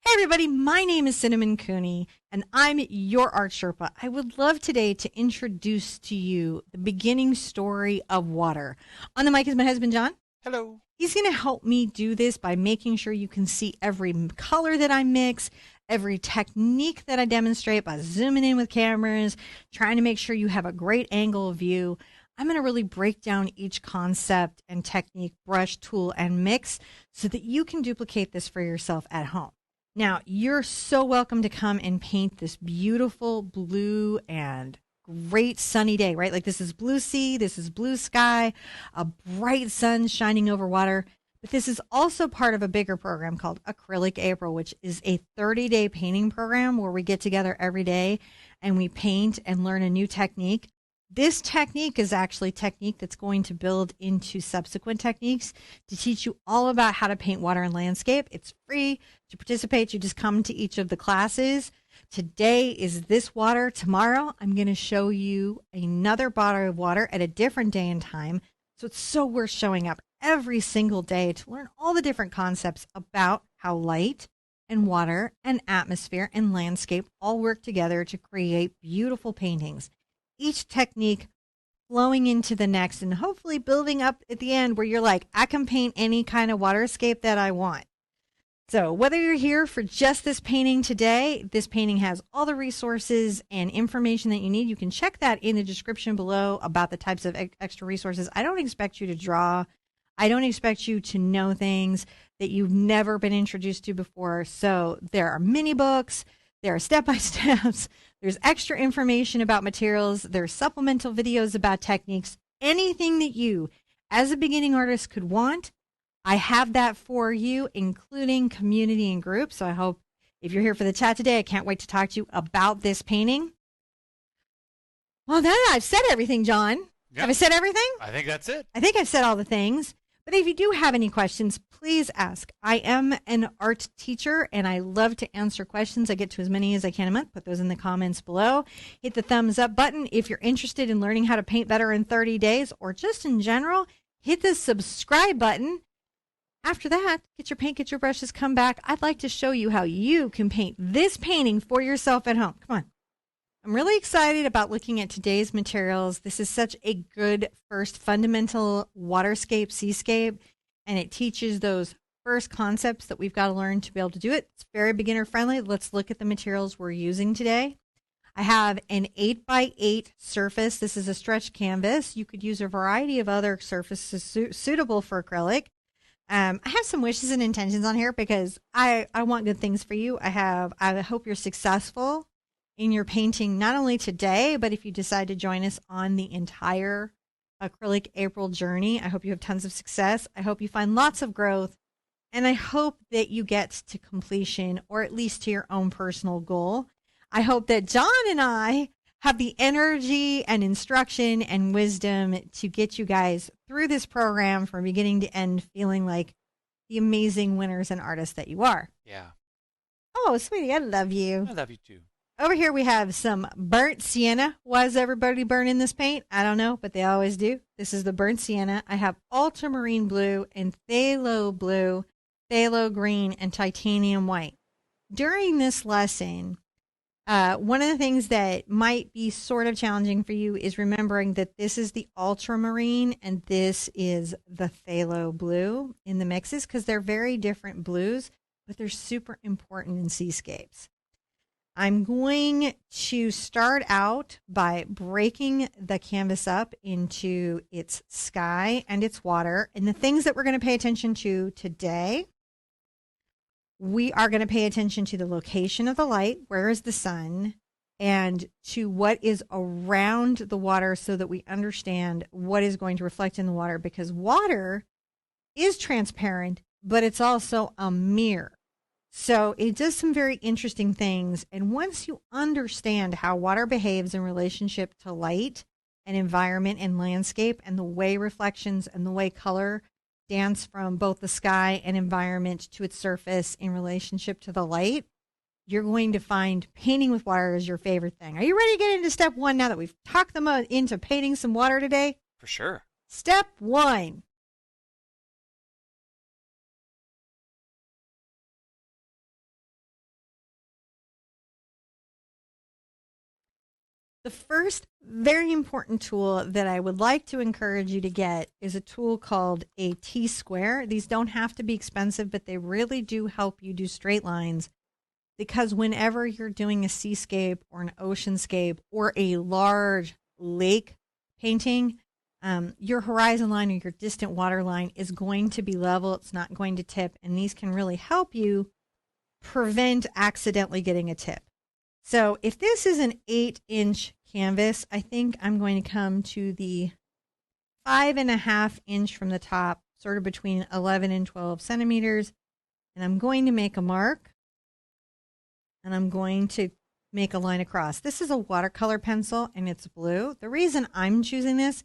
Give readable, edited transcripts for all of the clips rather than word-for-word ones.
Hey everybody, my name is Cinnamon Cooney and I'm your Art Sherpa. I would love today to introduce to you the beginning story of water. On the mic is my husband John. Hello. He's going to help me do this by making sure you can see every color that I mix, every technique that I demonstrate by zooming in with cameras, trying to make sure you have a great angle of view. I'm going to really break down each concept and technique, brush, tool, and mix so that you can duplicate this for yourself at home. Now, you're so welcome to come and paint this beautiful blue and great sunny day, right? Like this is blue sea, this is blue sky, a bright sun shining over water. But this is also part of a bigger program called Acrylic April, which is a 30-day painting program where we get together every day and we paint and learn a new technique. This technique is actually a technique that's going to build into subsequent techniques to teach you all about how to paint water and landscape. It's free to participate. You just come to each of the classes. Today is this water. Tomorrow, I'm going to show you another bottle of water at a different day and time. So it's so worth showing up every single day to learn all the different concepts about how light and water and atmosphere and landscape all work together to create beautiful paintings. Each technique flowing into the next and hopefully building up at the end where you're like, I can paint any kind of waterscape that I want. So whether you're here for just this painting today, this painting has all the resources and information that you need. You can check that in the description below about the types of extra resources. I don't expect you to draw. I don't expect you to know things that you've never been introduced to before. So there are mini books. There are step-by-steps. There's extra information about materials. There's supplemental videos about techniques. Anything that you, as a beginning artist, could want, I have that for you, including community and groups. So I hope if you're here for the chat today, I can't wait to talk to you about this painting. Well, now that I've said everything, John. Yep. Have I said everything? I think that's it. I think I've said all the things. But if you do have any questions, please ask. I am an art teacher, and I love to answer questions. I get to as many as I can a month. Put those in the comments below. Hit the thumbs up button if you're interested in learning how to paint better in 30 days, or just in general, hit the subscribe button. After that, get your paint, get your brushes, come back. I'd like to show you how you can paint this painting for yourself at home. Come on. I'm really excited about looking at today's materials. This is such a good first fundamental waterscape, seascape, and it teaches those first concepts that we've got to learn to be able to do it. It's very beginner friendly. Let's look at the materials we're using today. I have an 8x8 surface. This is a stretch canvas. You could use a variety of other surfaces suitable for acrylic. I have some wishes and intentions on here because I want good things for you. I hope you're successful in your painting, not only today, but if you decide to join us on the entire Acrylic April journey. I hope you have tons of success. I hope you find lots of growth, and I hope that you get to completion, or at least to your own personal goal. I hope that John and I have the energy and instruction and wisdom to get you guys through this program from beginning to end, feeling like the amazing winners and artists that you are. Yeah. Oh, sweetie, I love you. I love you too. Over here we have some burnt sienna. Why is everybody burning this paint? I don't know, but they always do. This is the burnt sienna. I have ultramarine blue and phthalo blue, phthalo green, and titanium white. During this lesson, one of the things that might be sort of challenging for you is remembering that this is the ultramarine and this is the phthalo blue in the mixes, because they're very different blues, but they're super important in seascapes. I'm going to start out by breaking the canvas up into its sky and its water. And the things that we're going to pay attention to today, we are going to pay attention to the location of the light, where is the sun, and to what is around the water so that we understand what is going to reflect in the water, because water is transparent, but it's also a mirror. So it does some very interesting things. And once you understand how water behaves in relationship to light and environment and landscape, and the way reflections and the way color dance from both the sky and environment to its surface in relationship to the light, you're going to find painting with water is your favorite thing. Are you ready to get into step one now that we've talked them into painting some water today? For sure. Step one. The first very important tool that I would like to encourage you to get is a tool called a T-square. These don't have to be expensive, but they really do help you do straight lines, because whenever you're doing a seascape or an oceanscape or a large lake painting, your horizon line or your distant water line is going to be level. It's not going to tip, and these can really help you prevent accidentally getting a tip. So if this is an 8-inch canvas, I think I'm going to come to the 5.5-inch from the top, sort of between 11 and 12 centimeters. And I'm going to make a mark, and I'm going to make a line across. This is a watercolor pencil, and it's blue. The reason I'm choosing this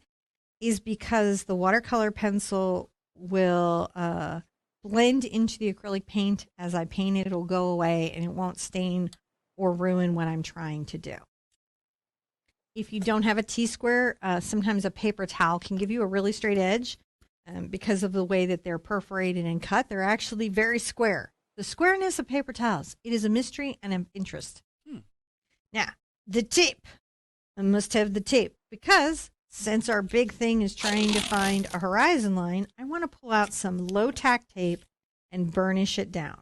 is because the watercolor pencil will blend into the acrylic paint as I paint it. It'll go away, and it won't stain or ruin what I'm trying to do. If you don't have a T-square, sometimes a paper towel can give you a really straight edge. Because of the way that they're perforated and cut, they're actually very square. The squareness of paper towels, it is a mystery and an interest. Now, the tape. I must have the tape, because since our big thing is trying to find a horizon line, I want to pull out some low-tack tape and burnish it down.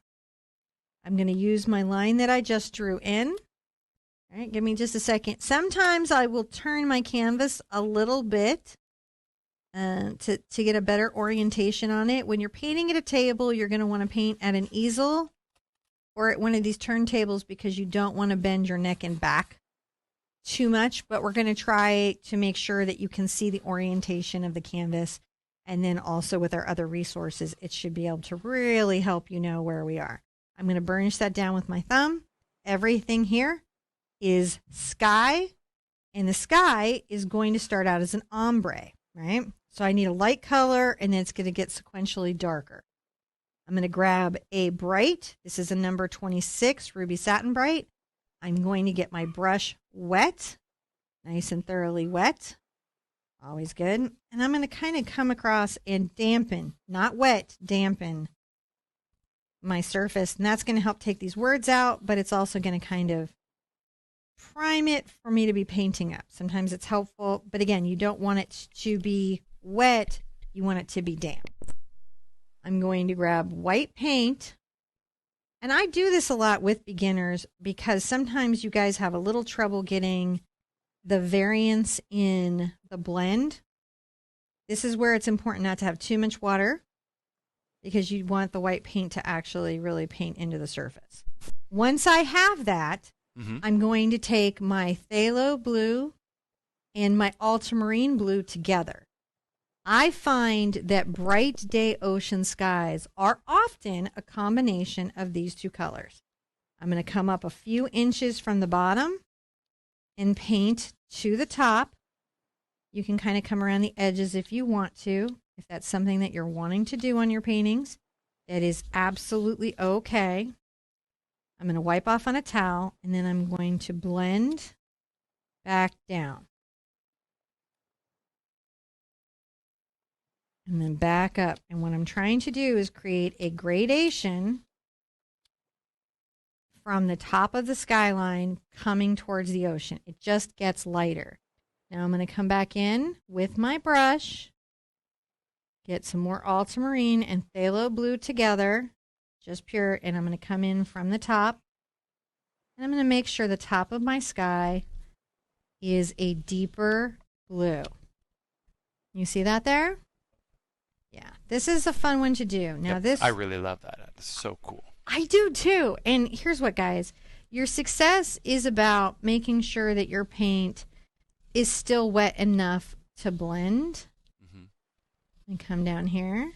I'm going to use my line that I just drew in. All right, give me just a second. Sometimes I will turn my canvas a little bit to get a better orientation on it. When you're painting at a table, you're going to want to paint at an easel or at one of these turntables, because you don't want to bend your neck and back too much. But we're going to try to make sure that you can see the orientation of the canvas. And then also with our other resources, it should be able to really help you know where we are. I'm going to burnish that down with my thumb. Everything here is sky, and the sky is going to start out as an ombre, right? So I need a light color, and then it's going to get sequentially darker. I'm going to grab a bright. This is a number 26 Ruby Satin Bright. I'm going to get my brush wet, nice and thoroughly wet. Always good. And I'm going to kind of come across and dampen, not wet, dampen my surface. And that's going to help take these words out, but it's also going to kind of prime it for me to be painting up. Sometimes it's helpful, but again, you don't want it to be wet. You want it to be damp. I'm going to grab white paint. And I do this a lot with beginners, because sometimes you guys have a little trouble getting the variance in the blend. This is where it's important not to have too much water, because you want the white paint to actually really paint into the surface. Once I have that, I'm going to take my phthalo blue and my ultramarine blue together. I find that bright day ocean skies are often a combination of these two colors. I'm going to come up a few inches from the bottom and paint to the top. You can kind of come around the edges if you want to, if that's something that you're wanting to do on your paintings. That is absolutely okay. I'm going to wipe off on a towel, and then I'm going to blend back down. And then back up. And what I'm trying to do is create a gradation from the top of the skyline coming towards the ocean. It just gets lighter. Now I'm going to come back in with my brush, get some more ultramarine and phthalo blue together, just pure, and I'm going to come in from the top. And I'm going to make sure the top of my sky is a deeper blue. You see that there? Yeah, this is a fun one to do. Now this, I really love that. It's so cool. I do too. And here's what, guys. Your success is about making sure that your paint is still wet enough to blend. And come down here.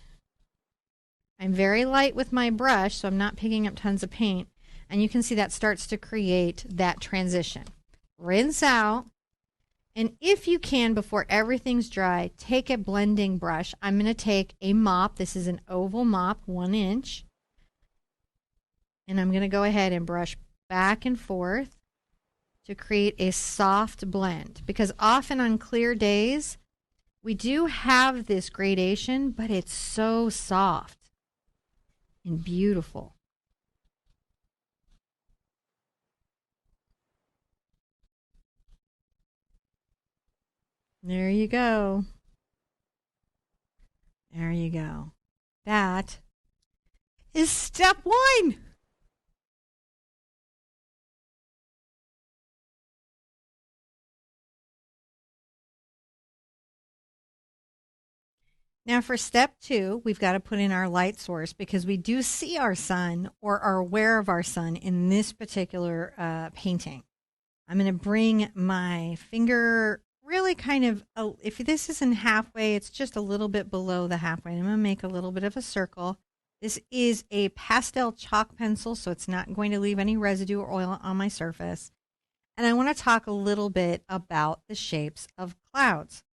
I'm very light with my brush, so I'm not picking up tons of paint. And you can see that starts to create that transition. Rinse out. And if you can, before everything's dry, take a blending brush. I'm going to take a mop. This is an oval mop, 1 inch. And I'm going to go ahead and brush back and forth to create a soft blend. Because often on clear days, we do have this gradation, but it's so soft and beautiful. There you go. There you go. That is step one. Now for step two, we've got to put in our light source because we do see our sun or are aware of our sun in this particular painting. I'm going to bring my finger really kind of, if this isn't halfway, it's just a little bit below the halfway. I'm going to make a little bit of a circle. This is a pastel chalk pencil, so it's not going to leave any residue or oil on my surface. And I want to talk a little bit about the shapes of clouds.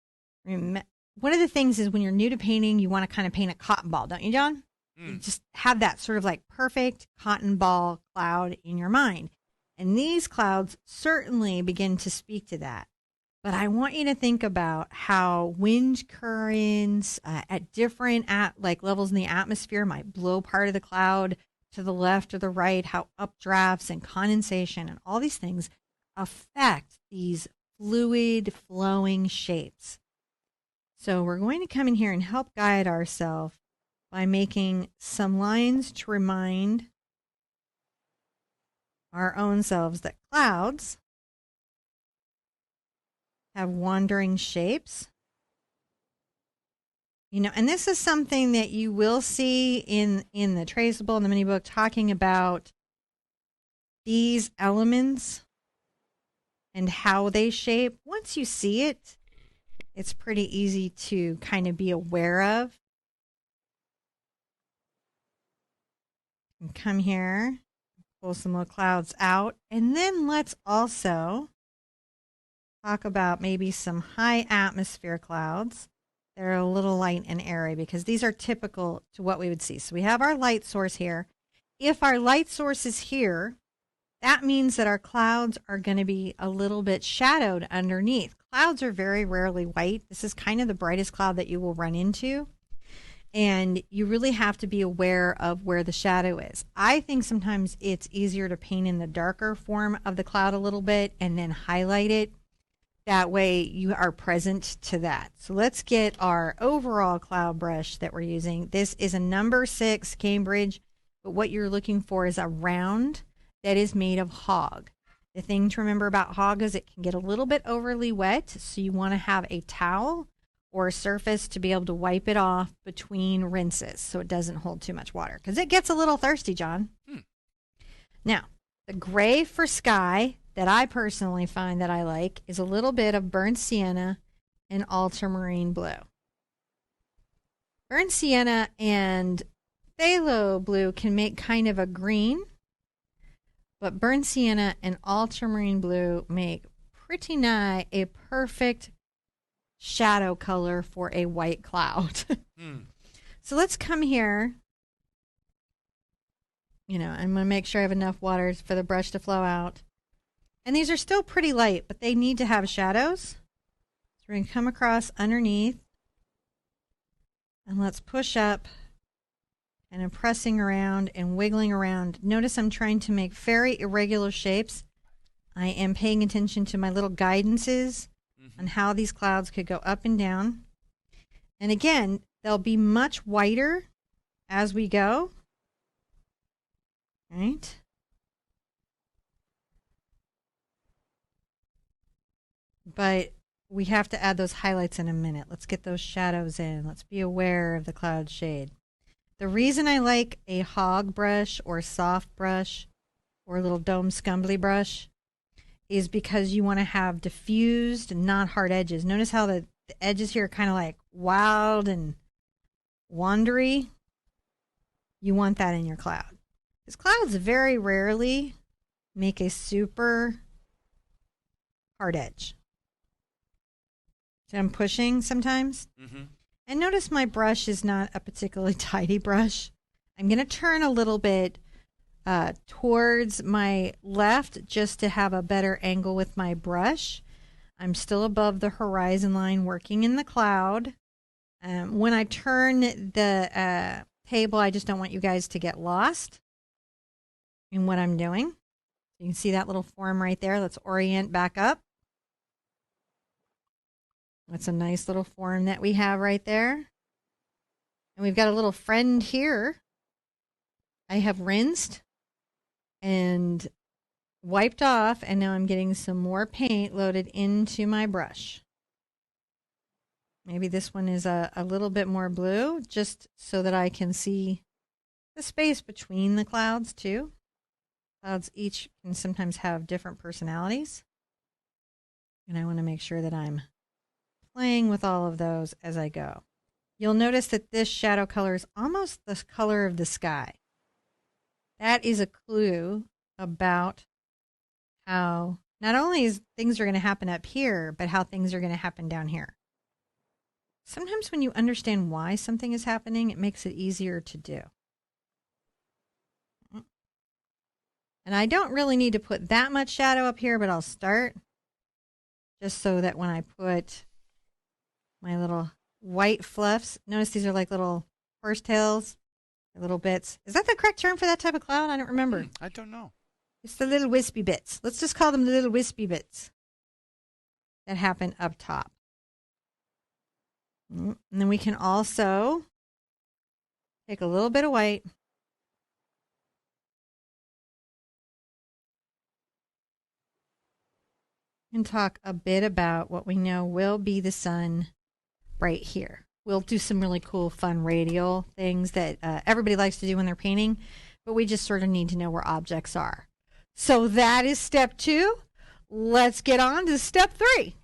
One of the things is when you're new to painting, you want to kind of paint a cotton ball, don't you, John? You just have that sort of like perfect cotton ball cloud in your mind. And these clouds certainly begin to speak to that. But I want you to think about how wind currents at different levels in the atmosphere might blow part of the cloud to the left or the right, how updrafts and condensation and all these things affect these fluid flowing shapes. So we're going to come in here and help guide ourselves by making some lines to remind our own selves that clouds have wandering shapes. You know, and this is something that you will see in the traceable in the mini book talking about these elements and how they shape. Once you see it, it's pretty easy to kind of be aware of. And come here, pull some little clouds out, and then let's also talk about maybe some high atmosphere clouds. They're a little light and airy because these are typical to what we would see. So we have our light source here. If our light source is here, that means that our clouds are going to be a little bit shadowed underneath. Clouds are very rarely white. This is kind of the brightest cloud that you will run into. And you really have to be aware of where the shadow is. I think sometimes it's easier to paint in the darker form of the cloud a little bit and then highlight it. That way you are present to that. So let's get our overall cloud brush that we're using. This is a number 6 Cambridge, but what you're looking for is a round that is made of hog. The thing to remember about hog is it can get a little bit overly wet, so you want to have a towel or a surface to be able to wipe it off between rinses so it doesn't hold too much water because it gets a little thirsty, John. Now, the gray for sky that I personally find that I like is a little bit of burnt sienna and ultramarine blue. Burnt sienna and phthalo blue can make kind of a green, but burnt sienna and ultramarine blue make pretty nigh a perfect shadow color for a white cloud. So let's come here. You know, I'm going to make sure I have enough water for the brush to flow out. And these are still pretty light, but they need to have shadows. So we're going to come across underneath. And let's push up. And I'm pressing around and wiggling around. Notice I'm trying to make very irregular shapes. I am paying attention to my little guidances on how these clouds could go up and down. And again, they'll be much whiter as we go. Right? But we have to add those highlights in a minute. Let's get those shadows in. Let's be aware of the cloud shade. The reason I like a hog brush or soft brush or a little dome scumbly brush is because you want to have diffused, not hard edges. Notice how the edges here are kind of like wild and wandery. You want that in your cloud. Because clouds very rarely make a super hard edge. So I'm pushing sometimes. And notice my brush is not a particularly tidy brush. I'm going to turn a little bit towards my left just to have a better angle with my brush. I'm still above the horizon line working in the cloud. When I turn the table, I just don't want you guys to get lost in what I'm doing. You can see that little form right there. Let's orient back up. That's a nice little form that we have right there. And we've got a little friend here. I have rinsed and wiped off, and now I'm getting some more paint loaded into my brush. Maybe this one is a little bit more blue, just so that I can see the space between the clouds too. Clouds each can sometimes have different personalities. And I want to make sure that I'm playing with all of those as I go. You'll notice that this shadow color is almost the color of the sky. That is a clue about how not only is things are going to happen up here, but how things are going to happen down here. Sometimes when you understand why something is happening, it makes it easier to do. And I don't really need to put that much shadow up here, but I'll start just so that when I put my little white fluffs, notice these are like little horsetails, little bits. Is that the correct term for that type of cloud? I don't remember. I don't know. It's the little wispy bits. Let's just call them the little wispy bits that happen up top. And then we can also take a little bit of white and talk a bit about what we know will be the sun right here. We'll do some really cool, fun radial things that everybody likes to do when they're painting, but we just sort of need to know where objects are. So that is step 2. Let's get on to step 3.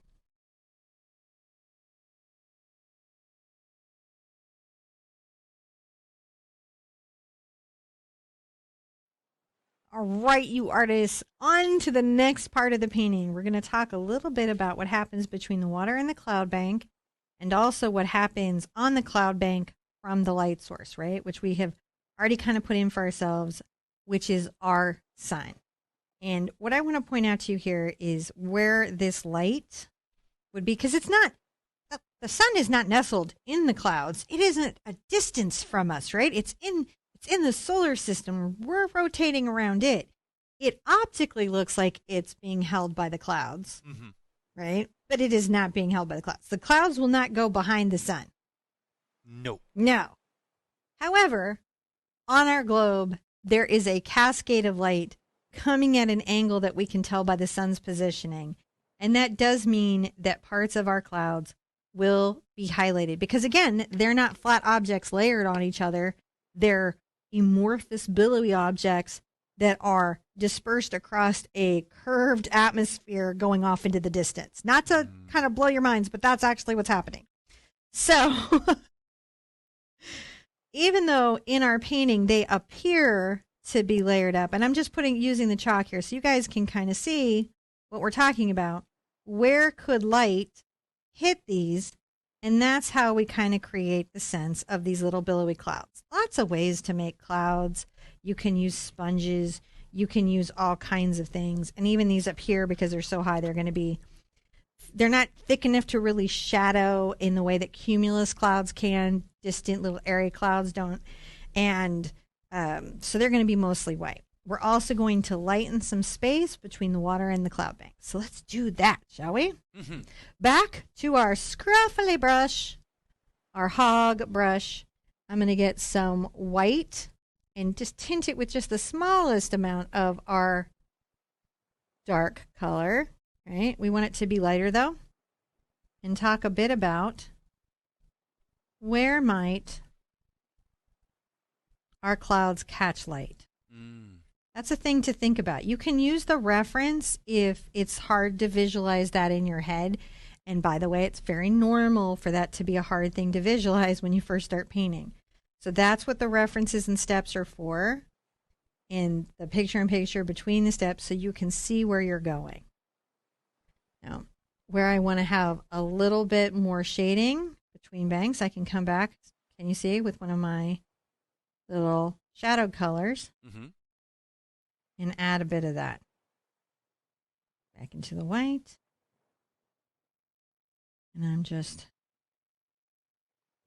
All right, you artists, on to the next part of the painting. We're going to talk a little bit about what happens between the water and the cloud bank, and also what happens on the cloud bank from the light source, right? Which we have already kind of put in for ourselves, which is our sun. And what I want to point out to you here is where this light would be, because it's not, the sun is not nestled in the clouds. It isn't a distance from us, right? It's in the solar system. We're rotating around it. It optically looks like it's being held by the clouds, right? But it is not being held by the clouds. The clouds will not go behind the sun. No. However, on our globe, there is a cascade of light coming at an angle that we can tell by the sun's positioning. And that does mean that parts of our clouds will be highlighted. Because again, they're not flat objects layered on each other. They're amorphous, billowy objects that are dispersed across a curved atmosphere going off into the distance. Not to kind of blow your minds, but that's actually what's happening. So even though in our painting they appear to be layered up, and I'm just using the chalk here so you guys can kind of see what we're talking about. Where could light hit these? And that's how we kind of create the sense of these little billowy clouds. Lots of ways to make clouds. You can use sponges. You can use all kinds of things. And even these up here, because they're so high, they're not thick enough to really shadow in the way that cumulus clouds can. Distant little airy clouds don't. And so they're going to be mostly white. We're also going to lighten some space between the water and the cloud bank. So let's do that, shall we? Back to our scruffy brush, our hog brush. I'm going to get some white and just tint it with just the smallest amount of our dark color. Right? We want it to be lighter though. And talk a bit about where might our clouds catch light. That's a thing to think about. You can use the reference if it's hard to visualize that in your head. And by the way, it's very normal for that to be a hard thing to visualize when you first start painting. So that's what the references and steps are for, in the picture-in-picture between the steps, so you can see where you're going. Now, where I want to have a little bit more shading between banks, I can come back, can you see, with one of my little shadow colors. And add a bit of that back into the white. And I'm just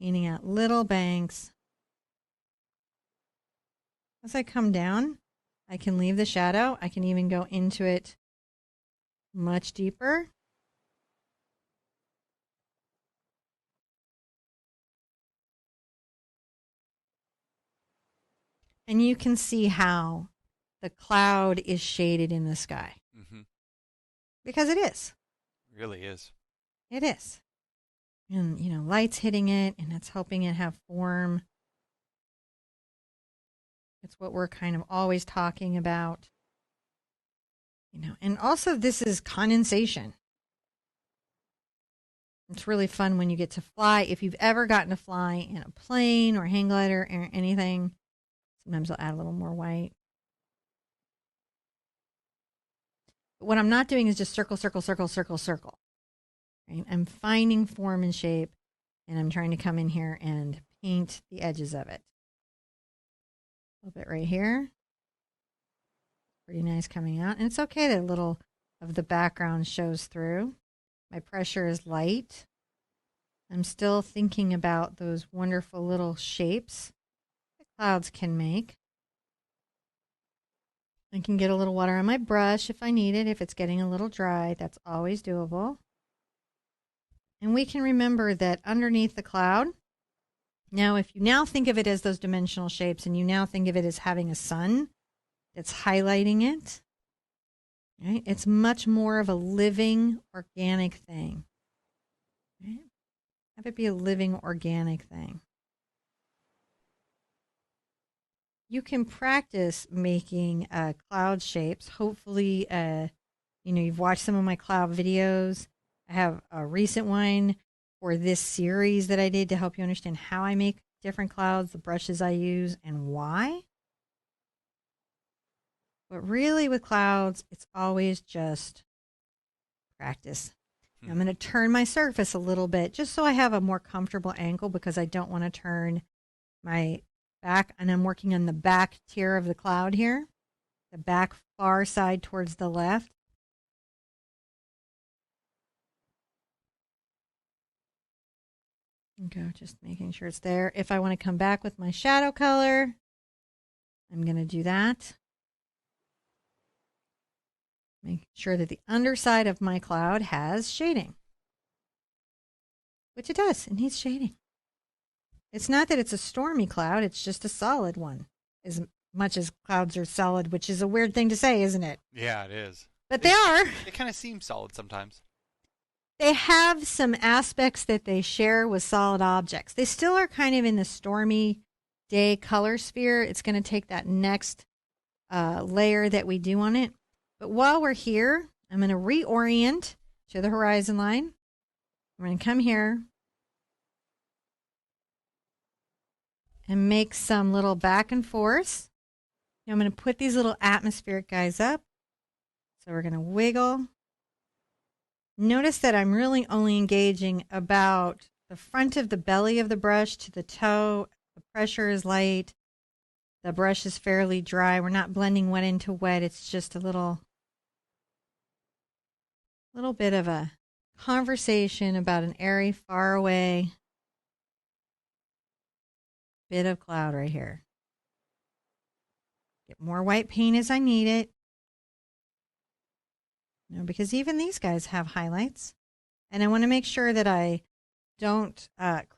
painting out little banks. As I come down, I can leave the shadow. I can even go into it much deeper. And you can see how the cloud is shaded in the sky. Mm-hmm. Because it is. It really is. It is. And, you know, light's hitting it and it's helping it have form. It's what we're kind of always talking about. You know, and also this is condensation. It's really fun when you get to fly. If you've ever gotten to fly in a plane or hang glider or anything, sometimes I'll add a little more white. But what I'm not doing is just circle, circle, circle, circle, circle. Right? I'm finding form and shape, and I'm trying to come in here and paint the edges of it. A little bit right here. Pretty nice coming out. And it's okay that a little of the background shows through. My pressure is light. I'm still thinking about those wonderful little shapes that clouds can make. I can get a little water on my brush if I need it. If it's getting a little dry, that's always doable. And we can remember that underneath the cloud, now if you now think of it as those dimensional shapes and you now think of it as having a sun that's highlighting it, right? It's much more of a living, organic thing. Right? Have it be a living, organic thing. You can practice making cloud shapes. Hopefully, you know, you've watched some of my cloud videos. I have a recent one for this series that I did to help you understand how I make different clouds, the brushes I use, and why. But really with clouds, it's always just practice. I'm going to turn my surface a little bit just so I have a more comfortable angle because I don't want to turn my back. And I'm working on the back tier of the cloud here, the back far side towards the left. Okay, just making sure it's there. If I want to come back with my shadow color, I'm going to do that. Make sure that the underside of my cloud has shading, which it does. It needs shading. It's not that it's a stormy cloud. It's just a solid one, as much as clouds are solid, which is a weird thing to say, isn't it? Yeah, it is. But they are. They kind of seem solid sometimes. They have some aspects that they share with solid objects. They still are kind of in the stormy day color sphere. It's going to take that next layer that we do on it. But while we're here, I'm going to reorient to the horizon line. I'm going to come here and make some little back and forth. Now I'm going to put these little atmospheric guys up. So we're going to wiggle. Notice that I'm really only engaging about the front of the belly of the brush to the toe. The pressure is light. The brush is fairly dry. We're not blending wet into wet. It's just a little bit of a conversation about an airy, far away bit of cloud right here. Get more white paint as I need it. You know, because even these guys have highlights. And I want to make sure that I don't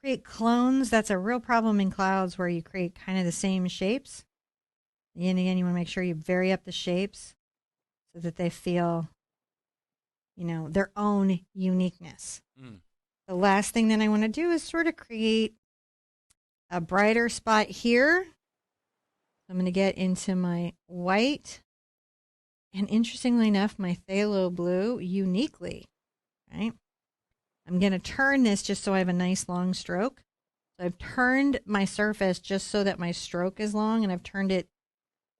create clones. That's a real problem in clouds where you create kind of the same shapes. And again, you want to make sure you vary up the shapes so that they feel, you know, their own uniqueness. The last thing that I want to do is sort of create a brighter spot here. I'm going to get into my white. And interestingly enough, my phthalo blue uniquely, right? I'm going to turn this just so I have a nice long stroke. So I've turned my surface just so that my stroke is long, and I've turned it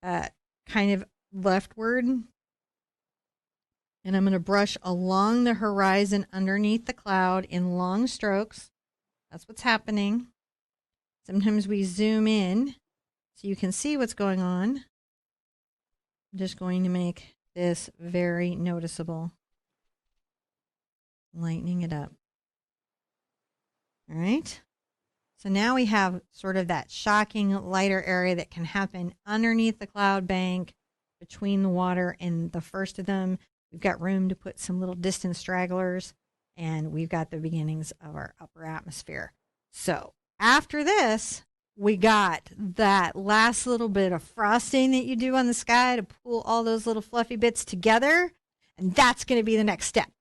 kind of leftward. And I'm going to brush along the horizon underneath the cloud in long strokes. That's what's happening. Sometimes we zoom in so you can see what's going on. I'm just going to make this very noticeable. Lightening it up. All right. So now we have sort of that shocking lighter area that can happen underneath the cloud bank between the water and the first of them. We've got room to put some little distant stragglers, and we've got the beginnings of our upper atmosphere. So after this, we got that last little bit of frosting that you do on the sky to pull all those little fluffy bits together. And that's going to be the next step.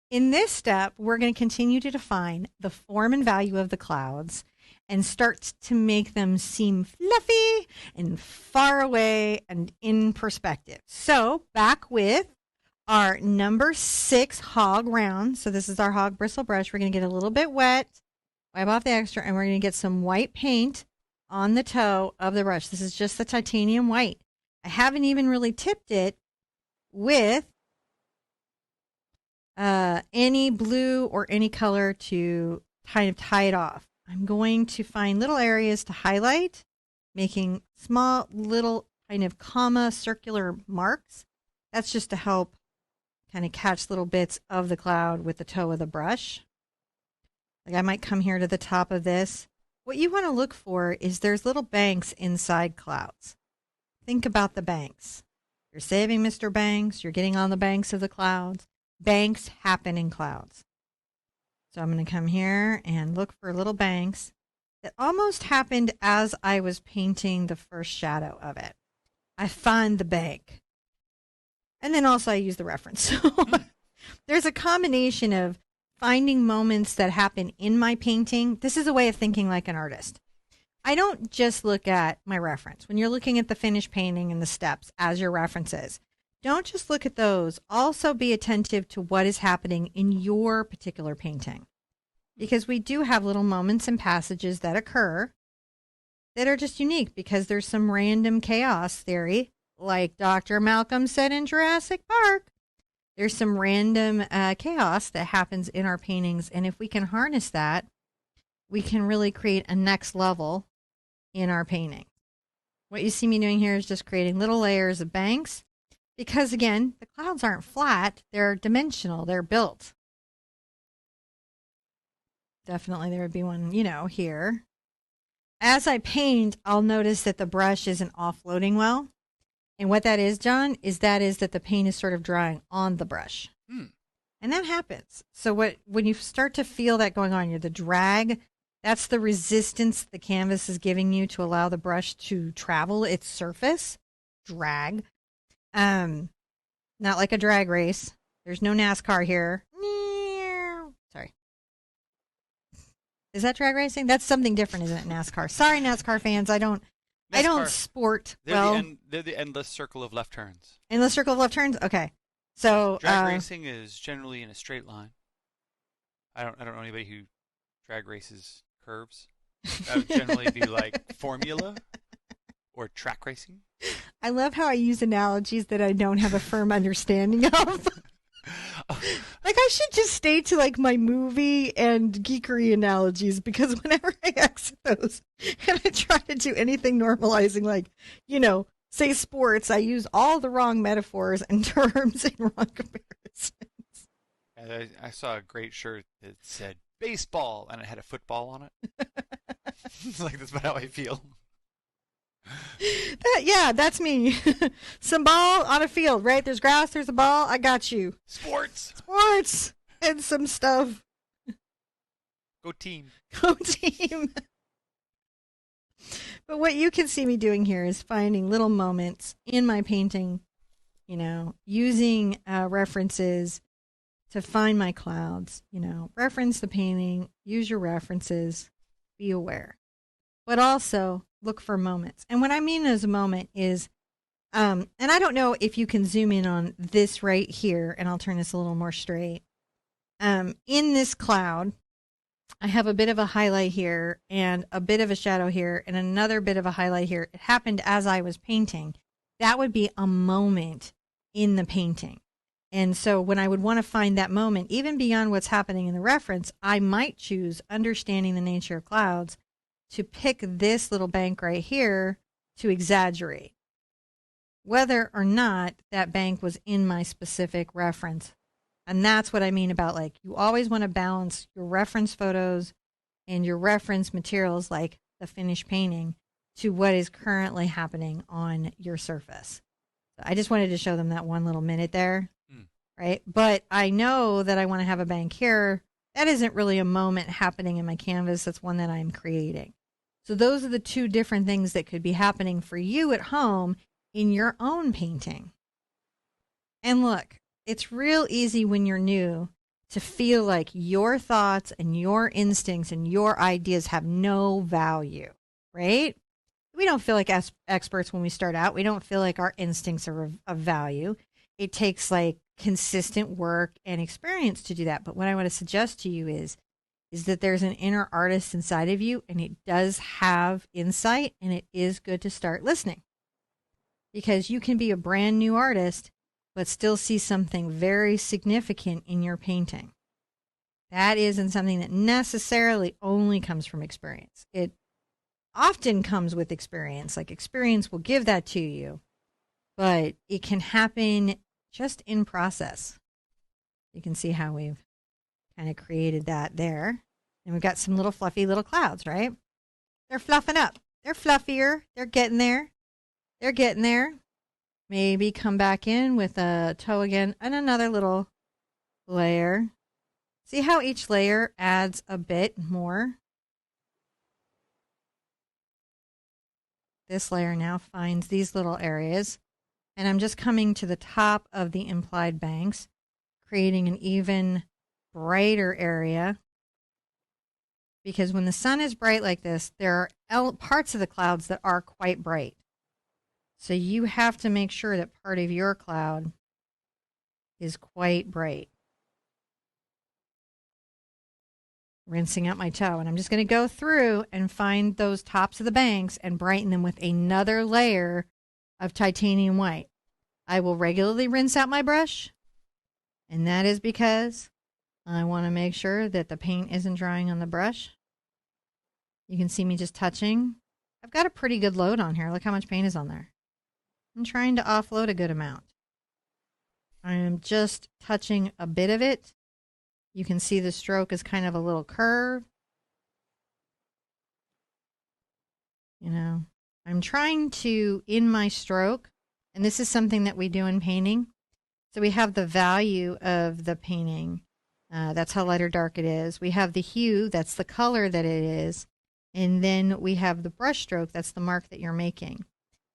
In this step, we're going to continue to define the form and value of the clouds and start to make them seem fluffy and far away and in perspective. So back with our number 6 hog round. So this is our hog bristle brush. We're going to get a little bit wet, wipe off the extra, and we're going to get some white paint on the toe of the brush. This is just the titanium white. I haven't even really tipped it with any blue or any color to kind of tie it off. I'm going to find little areas to highlight, making small little kind of comma circular marks. That's just to help kind of catch little bits of the cloud with the toe of the brush. Like I might come here to the top of this. What you want to look for is there's little banks inside clouds. Think about the banks. You're saving Mr. Banks. You're getting on the banks of the clouds. Banks happen in clouds. So I'm going to come here and look for little banks that almost happened as I was painting the first shadow of it. I find the bank. And then also I use the reference. So there's a combination of finding moments that happen in my painting. This is a way of thinking like an artist. I don't just look at my reference. When you're looking at the finished painting and the steps as your references, don't just look at those. Also be attentive to what is happening in your particular painting. Because we do have little moments and passages that occur that are just unique because there's some random chaos theory, like Dr. Malcolm said in Jurassic Park. There's some random chaos that happens in our paintings. And if we can harness that, we can really create a next level in our painting. What you see me doing here is just creating little layers of banks. Because again, the clouds aren't flat, they're dimensional, they're built. Definitely there would be one, here. As I paint, I'll notice that the brush isn't offloading well. And what that is, John, is that the paint is sort of drying on the brush. And that happens. So when you start to feel that going on, the drag, that's the resistance the canvas is giving you to allow the brush to travel its surface. Drag. Not like a drag race. There's no NASCAR here. Sorry. Is that drag racing? That's something different, isn't it? NASCAR. Sorry, NASCAR fans. I don't sport well. They're the endless circle of left turns. Endless circle of left turns? Okay. So drag racing is generally in a straight line. I don't know anybody who drag races curves. That would generally be like formula or track racing. I love how I use analogies that I don't have a firm understanding of. Like I should just stay to like my movie and geekery analogies because whenever I exit those and I try to do anything normalizing, like, say sports, I use all the wrong metaphors and terms and wrong comparisons. I saw a great shirt that said baseball and it had a football on it. Like that's about how I feel. That's me. Some ball on a field, right? There's grass, there's a ball. I got you. Sports. And some stuff. Go team. Go team. But what you can see me doing here is finding little moments in my painting, using references to find my clouds, reference the painting, use your references, be aware. But also look for moments. And what I mean as a moment is, and I don't know if you can zoom in on this right here, and I'll turn this a little more straight. In this cloud, I have a bit of a highlight here and a bit of a shadow here and another bit of a highlight here. It happened as I was painting. That would be a moment in the painting. And so when I would want to find that moment, even beyond what's happening in the reference, I might choose understanding the nature of clouds to pick this little bank right here to exaggerate, whether or not that bank was in my specific reference. And that's what I mean about like, you always want to balance your reference photos and your reference materials, like the finished painting, to what is currently happening on your surface. I just wanted to show them that one little minute there, Mm. right? But I know that I want to have a bank here. That isn't really a moment happening in my canvas. That's one that I'm creating. So those are the two different things that could be happening for you at home in your own painting. And look, it's real easy when you're new to feel like your thoughts and your instincts and your ideas have no value, right? We don't feel like experts when we start out. We don't feel like our instincts are of value. It takes like consistent work and experience to do that. But what I want to suggest to you is that there's an inner artist inside of you, and it does have insight, and it is good to start listening, because you can be a brand new artist but still see something very significant in your painting. That isn't something that necessarily only comes from experience. It often comes with experience. Like, experience will give that to you, but it can happen just in process. You can see how we've kind of created that there. And we've got some little fluffy little clouds, right? They're fluffing up. They're fluffier. They're getting there. They're getting there. Maybe come back in with a toe again and another little layer. See how each layer adds a bit more? This layer now finds these little areas, and I'm just coming to the top of the implied banks, creating an even brighter area, because when the sun is bright like this, there are parts of the clouds that are quite bright. So you have to make sure that part of your cloud is quite bright. Rinsing out my toe, and I'm just going to go through and find those tops of the banks and brighten them with another layer of titanium white. I will regularly rinse out my brush, and that is because I want to make sure that the paint isn't drying on the brush. You can see me just touching. I've got a pretty good load on here. Look how much paint is on there. I'm trying to offload a good amount. I am just touching a bit of it. You can see the stroke is kind of a little curve. You know, I'm trying to, in my stroke, and this is something that we do in painting. So we have the value of the painting. That's how light or dark it is. We have the hue, that's the color that it is. And then we have the brush stroke, that's the mark that you're making.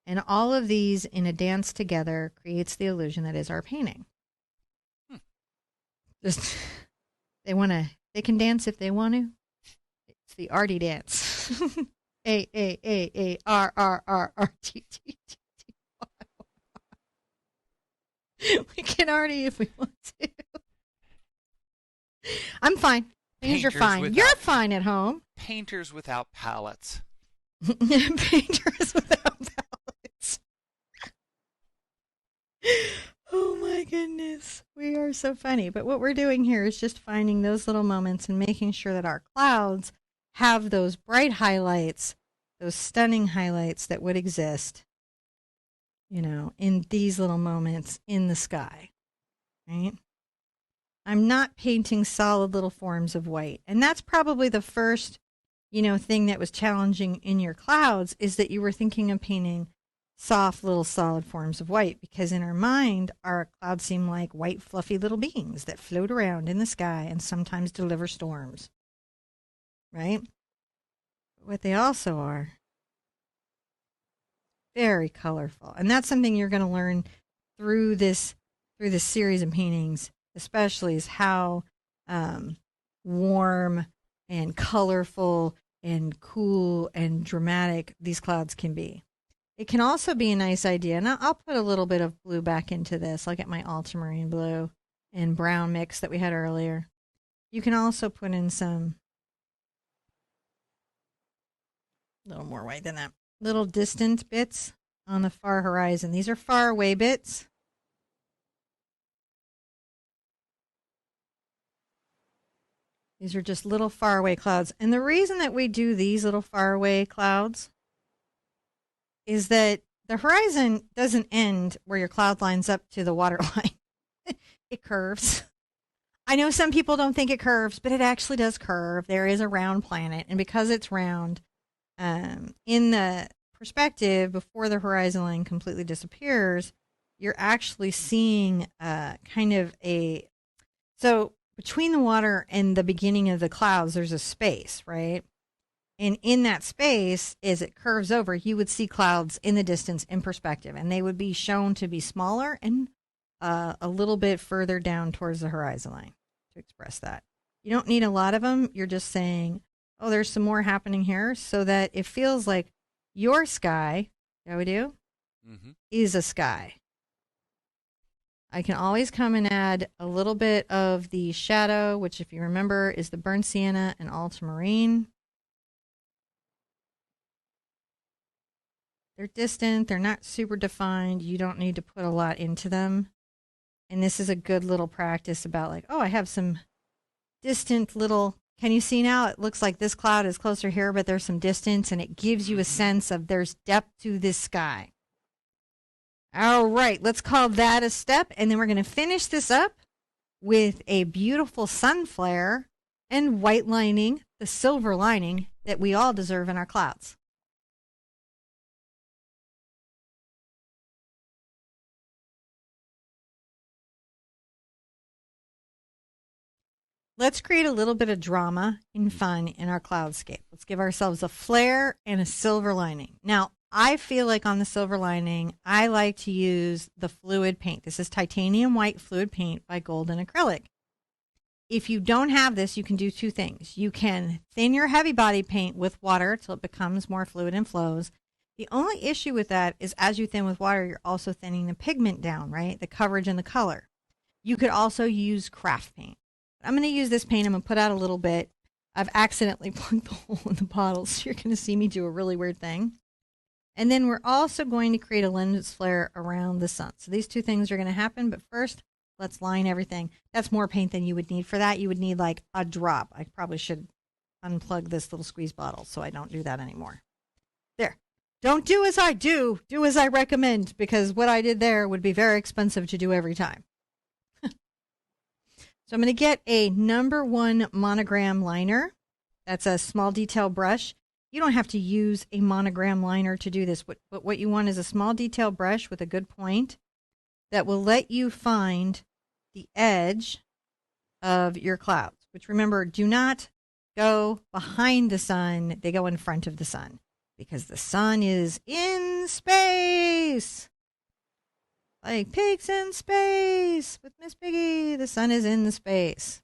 And all of these in a dance together creates the illusion that is our painting. Just, they can dance if they want to. It's the arty dance. A-R-R-R-R-T-T-T. We can arty if we want to. I'm fine. Things are fine. You're fine at home. Painters without palettes. Painters without palettes. Oh my goodness. We are so funny. But what we're doing here is just finding those little moments and making sure that our clouds have those bright highlights, those stunning highlights that would exist, you know, in these little moments in the sky, right? I'm not painting solid little forms of white. And that's probably the first, you know, thing that was challenging in your clouds, is that you were thinking of painting soft little solid forms of white, because in our mind, our clouds seem like white fluffy little beings that float around in the sky and sometimes deliver storms, right? What they also are, very colorful. And that's something you're going to learn through this series of paintings, especially, is how warm and colorful and cool and dramatic these clouds can be. It can also be a nice idea, and I'll put a little bit of blue back into this. I'll get my ultramarine blue and brown mix that we had earlier. You can also put in some, a little more white than that, little distant bits on the far horizon. These are far away bits. These are just little faraway clouds. And the reason that we do these little faraway clouds is that the horizon doesn't end where your cloud lines up to the water line. It curves. I know some people don't think it curves, but it actually does curve. There is a round planet, and because it's round, in the perspective before the horizon line completely disappears, you're actually seeing kind of so between the water and the beginning of the clouds, there's a space, right? And in that space, as it curves over, you would see clouds in the distance in perspective, and they would be shown to be smaller and a little bit further down towards the horizon line to express that. You don't need a lot of them. You're just saying, oh, there's some more happening here, so that it feels like your sky, shall we do, is a sky. I can always come and add a little bit of the shadow, which if you remember is the burnt sienna and ultramarine. They're distant. They're not super defined. You don't need to put a lot into them. And this is a good little practice about like, oh, I have some distant little, can you see now? It looks like this cloud is closer here, but there's some distance, and it gives you a sense of there's depth to this sky. All right, let's call that a step. And then we're going to finish this up with a beautiful sun flare and white lining, the silver lining that we all deserve in our clouds. Let's create a little bit of drama and fun in our cloudscape. Let's give ourselves a flare and a silver lining. Now, I feel like on the silver lining, I like to use the fluid paint. This is titanium white fluid paint by Golden Acrylic. If you don't have this, you can do two things. You can thin your heavy body paint with water till it becomes more fluid and flows. The only issue with that is as you thin with water, you're also thinning the pigment down, right? The coverage and the color. You could also use craft paint. I'm going to use this paint. I'm going to put out a little bit. I've accidentally plugged the hole in the bottle, so you're going to see me do a really weird thing. And then we're also going to create a lens flare around the sun. So these two things are going to happen, but first, let's line everything. That's more paint than you would need for that. You would need like a drop. I probably should unplug this little squeeze bottle so I don't do that anymore. There. Don't do as I do. Do as I recommend, because what I did there would be very expensive to do every time. So I'm going to get a number 1 monogram liner. That's a small detail brush. You don't have to use a monogram liner to do this, but what you want is a small detail brush with a good point that will let you find the edge of your clouds, which remember, do not go behind the sun. They go in front of the sun because the sun is in space. Like pigs in space with Miss Piggy. The sun is in the space.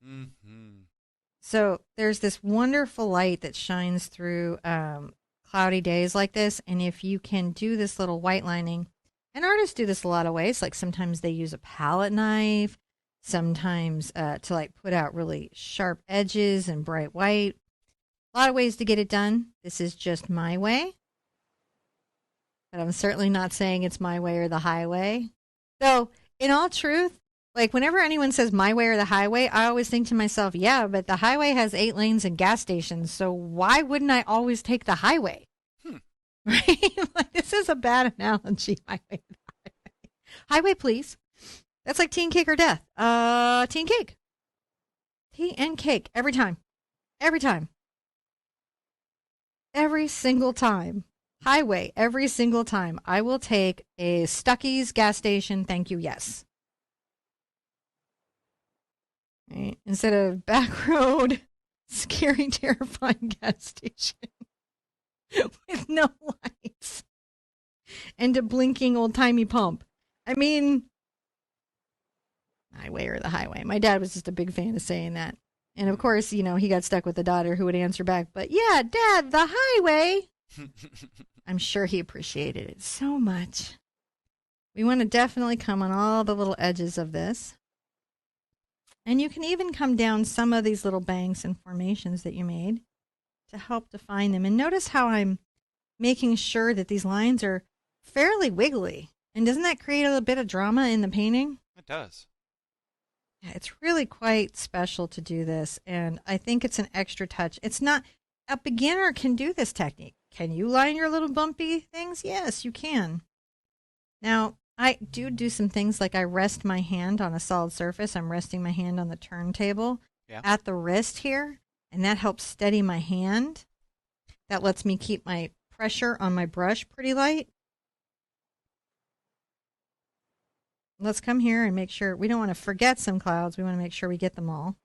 So there's this wonderful light that shines through cloudy days like this. And if you can do this little white lining, and artists do this a lot of ways, like sometimes they use a palette knife, sometimes to like put out really sharp edges and bright white. A lot of ways to get it done. This is just my way. But I'm certainly not saying it's my way or the highway. Though, in all truth, like whenever anyone says my way or the highway, I always think to myself, yeah, but the highway has 8 lanes and gas stations, so why wouldn't I always take the highway? Right? Like, this is a bad analogy. Highway, highway, please. That's like tea and cake or death. Tea and cake. Tea and cake every time. Every time. Every single time. Highway every single time. I will take a Stuckey's gas station. Thank you. Yes. Right? Instead of back road, scary, terrifying gas station with no lights and a blinking old timey pump. I mean, highway or the highway. My dad was just a big fan of saying that. And of course, you know, he got stuck with the daughter who would answer back, but yeah, Dad, the highway. I'm sure he appreciated it so much. We want to definitely come on all the little edges of this. And you can even come down some of these little banks and formations that you made to help define them. And notice how I'm making sure that these lines are fairly wiggly. And doesn't that create a little bit of drama in the painting? It does. Yeah, it's really quite special to do this. And I think it's an extra touch. It's not, a beginner can do this technique. Can you line your little bumpy things? Yes, you can. Now, I do some things like I rest my hand on a solid surface. I'm resting my hand on the turntable at the wrist here, and that helps steady my hand. That lets me keep my pressure on my brush pretty light. let's come here and make sure we don't want to forget some clouds. We want to make sure we get them all.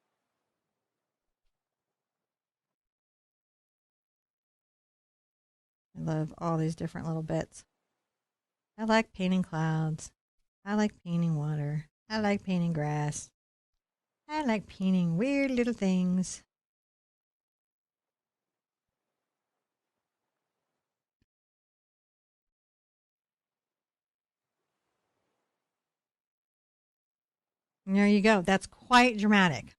I love all these different little bits. I like painting clouds. I like painting water. I like painting grass. I like painting weird little things. And there you go. That's quite dramatic.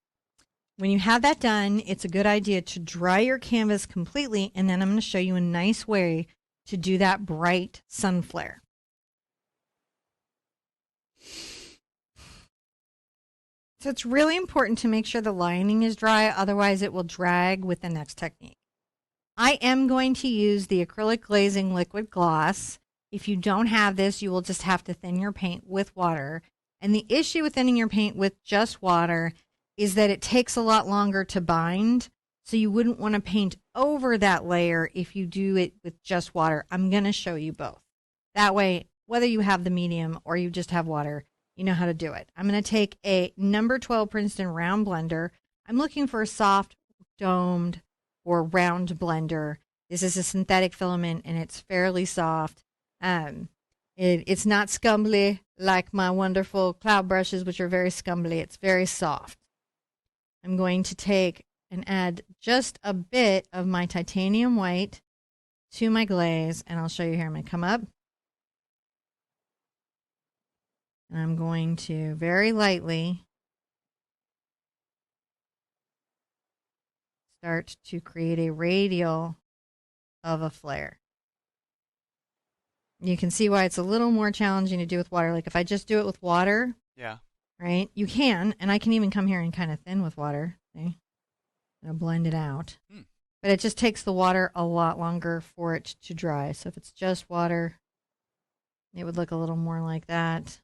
When you have that done, it's a good idea to dry your canvas completely, and then I'm going to show you a nice way to do that bright sun flare. So it's really important to make sure the lining is dry, otherwise it will drag with the next technique. I am going to use the acrylic glazing liquid gloss. If you don't have this, you will just have to thin your paint with water. And the issue with thinning your paint with just water is that it takes a lot longer to bind. So you wouldn't want to paint over that layer if you do it with just water. I'm going to show you both. That way, whether you have the medium or you just have water, you know how to do it. I'm going to take a number 12 Princeton round blender. I'm looking for a soft, domed, or round blender. This is a synthetic filament and it's fairly soft. It's not scumbly like my wonderful cloud brushes, which are very scumbly. It's very soft. I'm going to take and add just a bit of my titanium white to my glaze, and I'll show you here. I'm going to come up and I'm going to very lightly start to create a radial of a flare. You can see why it's a little more challenging to do with water. Like if I just do it with water, yeah, right? You can, and I can even come here and kind of thin with water. See? It'll blend it out. But it just takes the water a lot longer for it to dry. So if it's just water, it would look a little more like that.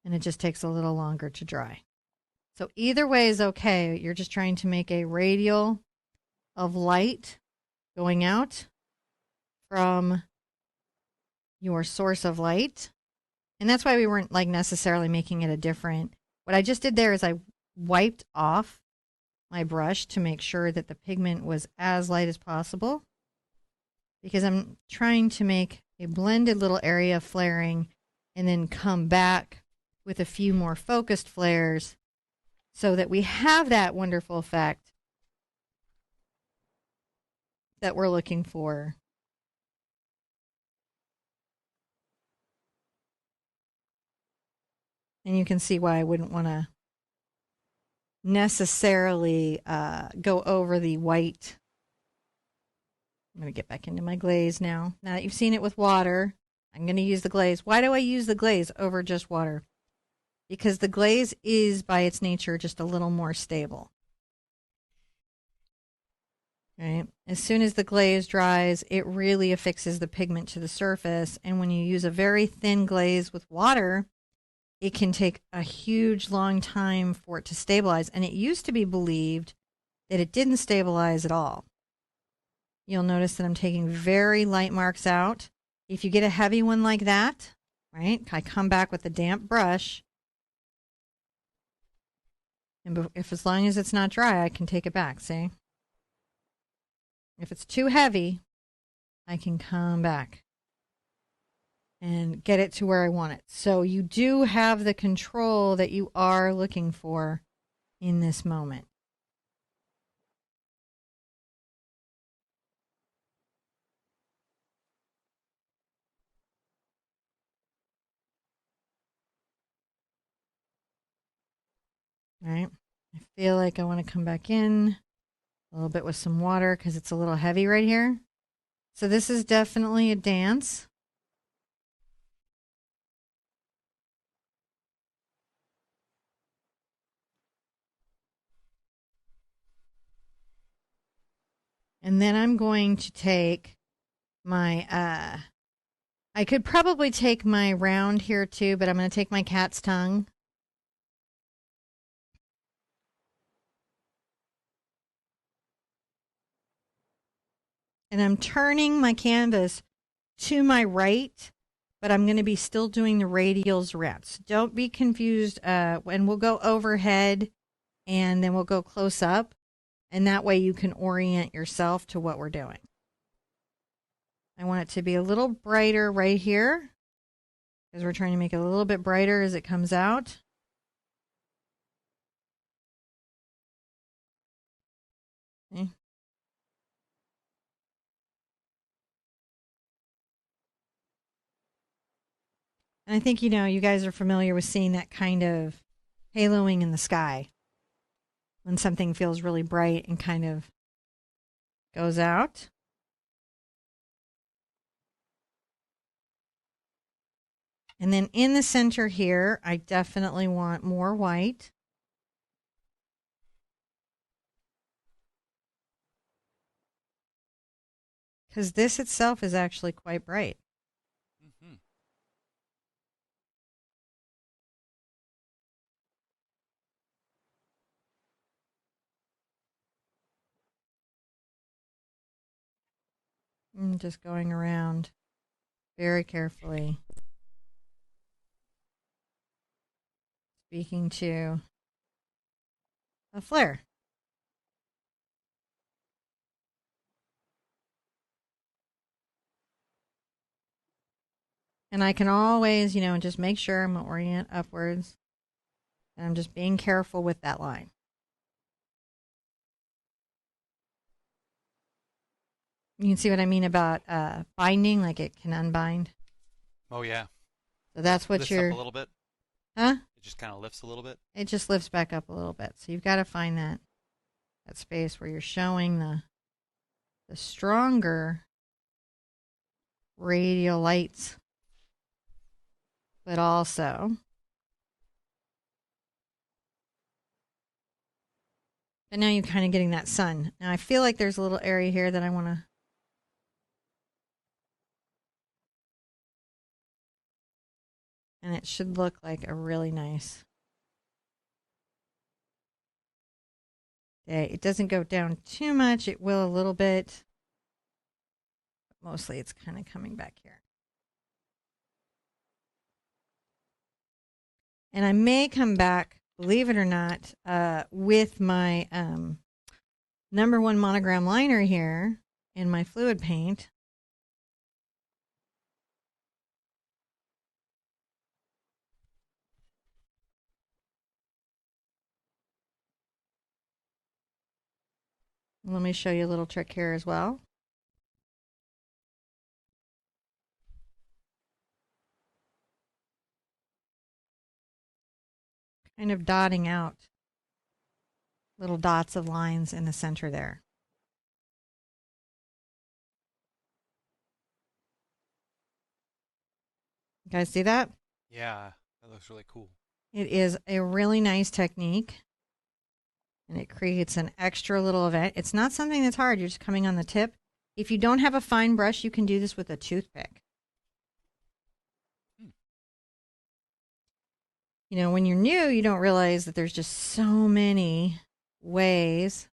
And it just takes a little longer to dry. So either way is okay. You're just trying to make a radial of light going out from your source of light. And that's why we weren't like necessarily making it a different. What I just did there is I wiped off my brush to make sure that the pigment was as light as possible, because I'm trying to make a blended little area of flaring and then come back with a few more focused flares so that we have that wonderful effect that we're looking for. And you can see why I wouldn't want to necessarily go over the white. I'm going to get back into my glaze now. Now that you've seen it with water, I'm going to use the glaze. Why do I use the glaze over just water? Because the glaze is, by its nature, just a little more stable. Right? As soon as the glaze dries, it really affixes the pigment to the surface. And when you use a very thin glaze with water, it can take a huge long time for it to stabilize. And it used to be believed that it didn't stabilize at all. You'll notice that I'm taking very light marks out. If you get a heavy one like that, right, I come back with a damp brush. And if as long as it's not dry, I can take it back, see? If it's too heavy, I can come back and get it to where I want it. So you do have the control that you are looking for in this moment. All right. I feel like I want to come back in a little bit with some water because it's a little heavy right here. So this is definitely a dance. And then I'm going to take my, I could probably take my round here too, but I'm going to take my cat's tongue. And I'm turning my canvas to my right but I'm going to be still doing the radials around. So don't be confused. When we'll go overhead and then we'll go close up, and that way you can orient yourself to what we're doing. I want it to be a little brighter right here because we're trying to make it a little bit brighter as it comes out. Okay. And I think, you guys are familiar with seeing that kind of haloing in the sky when something feels really bright and kind of goes out. And then in the center here, I definitely want more white. Because this itself is actually quite bright. Mm-hmm. I'm just going around very carefully, speaking to a flare. And I can always, just make sure I'm orient upwards. And I'm just being careful with that line. You can see what I mean about binding, like it can unbind. Oh yeah. So that's what lifts you're... up a little bit. Huh? It just kind of lifts a little bit. It just lifts back up a little bit. So you've got to find that space where you're showing the stronger radial lights, but also... But now you're kind of getting that sun. Now I feel like there's a little area here that I want to... And it should look like a really nice day. It doesn't go down too much. It will a little bit. But mostly it's kind of coming back here. And I may come back, believe it or not, with my #1 monogram liner here in my fluid paint. Let me show you a little trick here as well. Kind of dotting out little dots of lines in the center there. You guys see that? Yeah, that looks really cool. It is a really nice technique. And it creates an extra little event. It's not something that's hard. You're just coming on the tip. If you don't have a fine brush, you can do this with a toothpick. When you're new, you don't realize that there's just so many ways.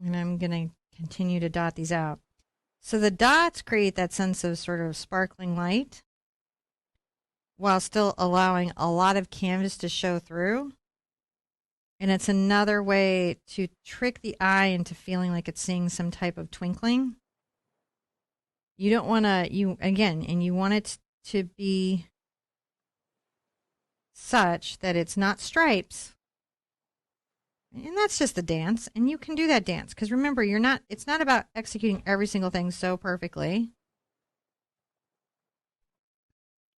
And I'm going to continue to dot these out. So the dots create that sense of sort of sparkling light while still allowing a lot of canvas to show through. And it's another way to trick the eye into feeling like it's seeing some type of twinkling. You don't want to, you want it to be such that it's not stripes. And that's just the dance. And you can do that dance. Because remember, it's not about executing every single thing so perfectly.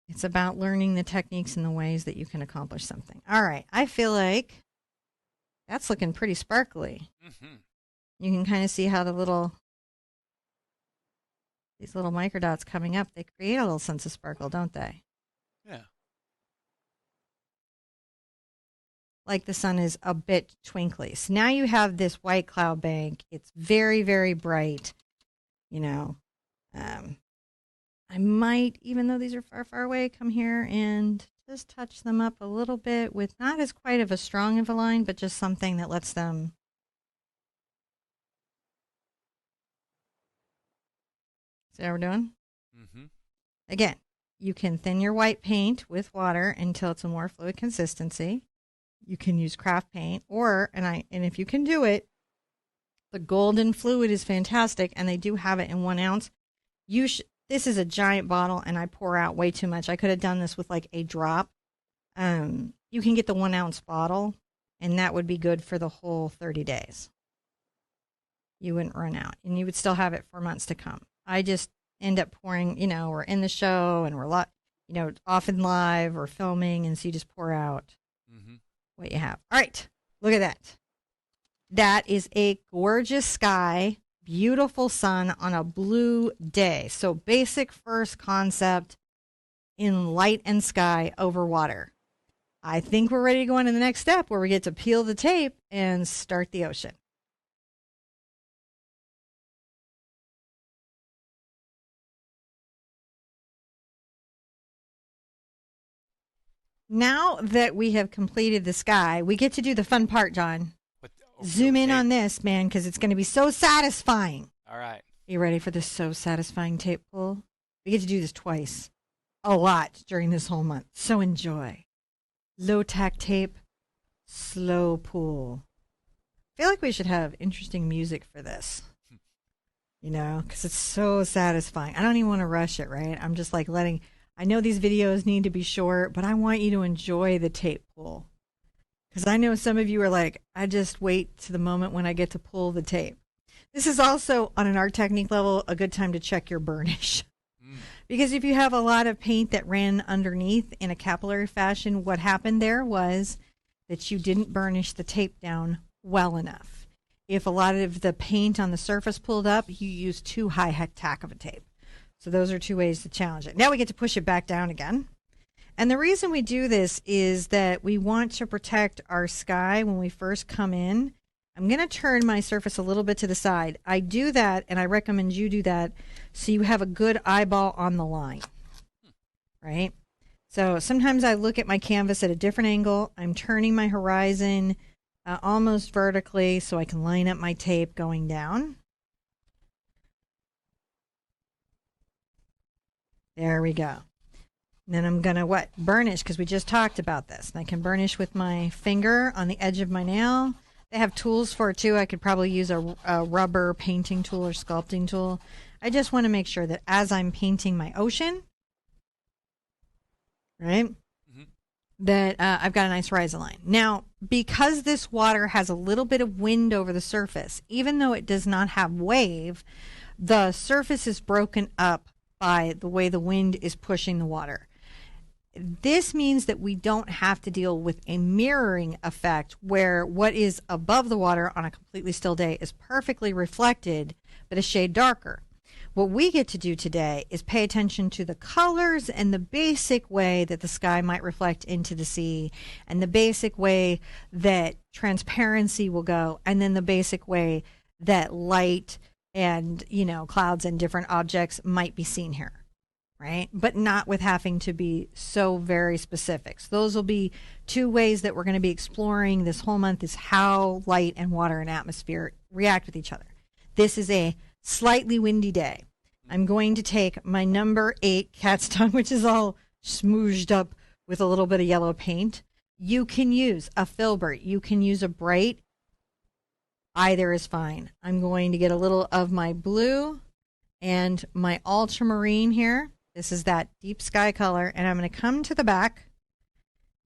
It's about learning the techniques and the ways that you can accomplish something. All right. I feel like that's looking pretty sparkly. Mm-hmm. You can kind of see how these little microdots coming up, they create a little sense of sparkle, don't they? Yeah. Like the sun is a bit twinkly. So now you have this white cloud bank. It's very, very bright. I might, even though these are far, far away, come here and just touch them up a little bit with not as quite of a strong of a line, but just something that lets them... See how we're doing? Mm-hmm. Again, You can thin your white paint with water until it's a more fluid consistency. You can use craft paint, or and if you can do it, the golden fluid is fantastic, and they do have it in 1 ounce. This is a giant bottle, and I pour out way too much. I could have done this with like a drop. You can get the 1 ounce bottle, and that would be good for the whole 30 days. You wouldn't run out, and you would still have it for months to come. I just end up pouring, we're in the show and we're often live or filming, and so you just pour out what you have. All right, look at that. That is a gorgeous sky, beautiful sun on a blue day. So basic first concept in light and sky over water. I think we're ready to go on to the next step where we get to peel the tape and start the ocean. Now that we have completed the sky, we get to do the fun part, John. Zoom in on this, man, because it's going to be so satisfying. All right. You ready for this so satisfying tape pull? We get to do this twice. A lot during this whole month. So enjoy. Low tack tape, slow pull. I feel like we should have interesting music for this. Because it's so satisfying. I don't even want to rush it, right? I'm just like I know these videos need to be short, but I want you to enjoy the tape pull. Because I know some of you are like, I just wait to the moment when I get to pull the tape. This is also, on an art technique level, a good time to check your burnish. Because if you have a lot of paint that ran underneath in a capillary fashion, what happened there was that you didn't burnish the tape down well enough. If a lot of the paint on the surface pulled up, you used too high a tack of a tape. So those are 2 ways to challenge it. Now we get to push it back down again. And the reason we do this is that we want to protect our sky when we first come in. I'm going to turn my surface a little bit to the side. I do that, and I recommend you do that so you have a good eyeball on the line, right? So sometimes I look at my canvas at a different angle. I'm turning my horizon almost vertically so I can line up my tape going down. There we go. And then I'm going to burnish, because we just talked about this. And I can burnish with my finger on the edge of my nail. They have tools for it too. I could probably use a rubber painting tool or sculpting tool. I just want to make sure that as I'm painting my ocean, right, that I've got a nice horizon line. Now, because this water has a little bit of wind over the surface, even though it does not have wave, the surface is broken up by the way the wind is pushing the water. This means that we don't have to deal with a mirroring effect where what is above the water on a completely still day is perfectly reflected, but a shade darker. What we get to do today is pay attention to the colors and the basic way that the sky might reflect into the sea, and the basic way that transparency will go, and then the basic way that light and, clouds and different objects might be seen here. Right? But not with having to be so very specific. So those will be 2 ways that we're going to be exploring this whole month, is how light and water and atmosphere react with each other. This is a slightly windy day. I'm going to take my number 8 cat's tongue, which is all smooshed up with a little bit of yellow paint. You can use a filbert. You can use a bright. Either is fine. I'm going to get a little of my blue and my ultramarine here. This is that deep sky color, and I'm going to come to the back,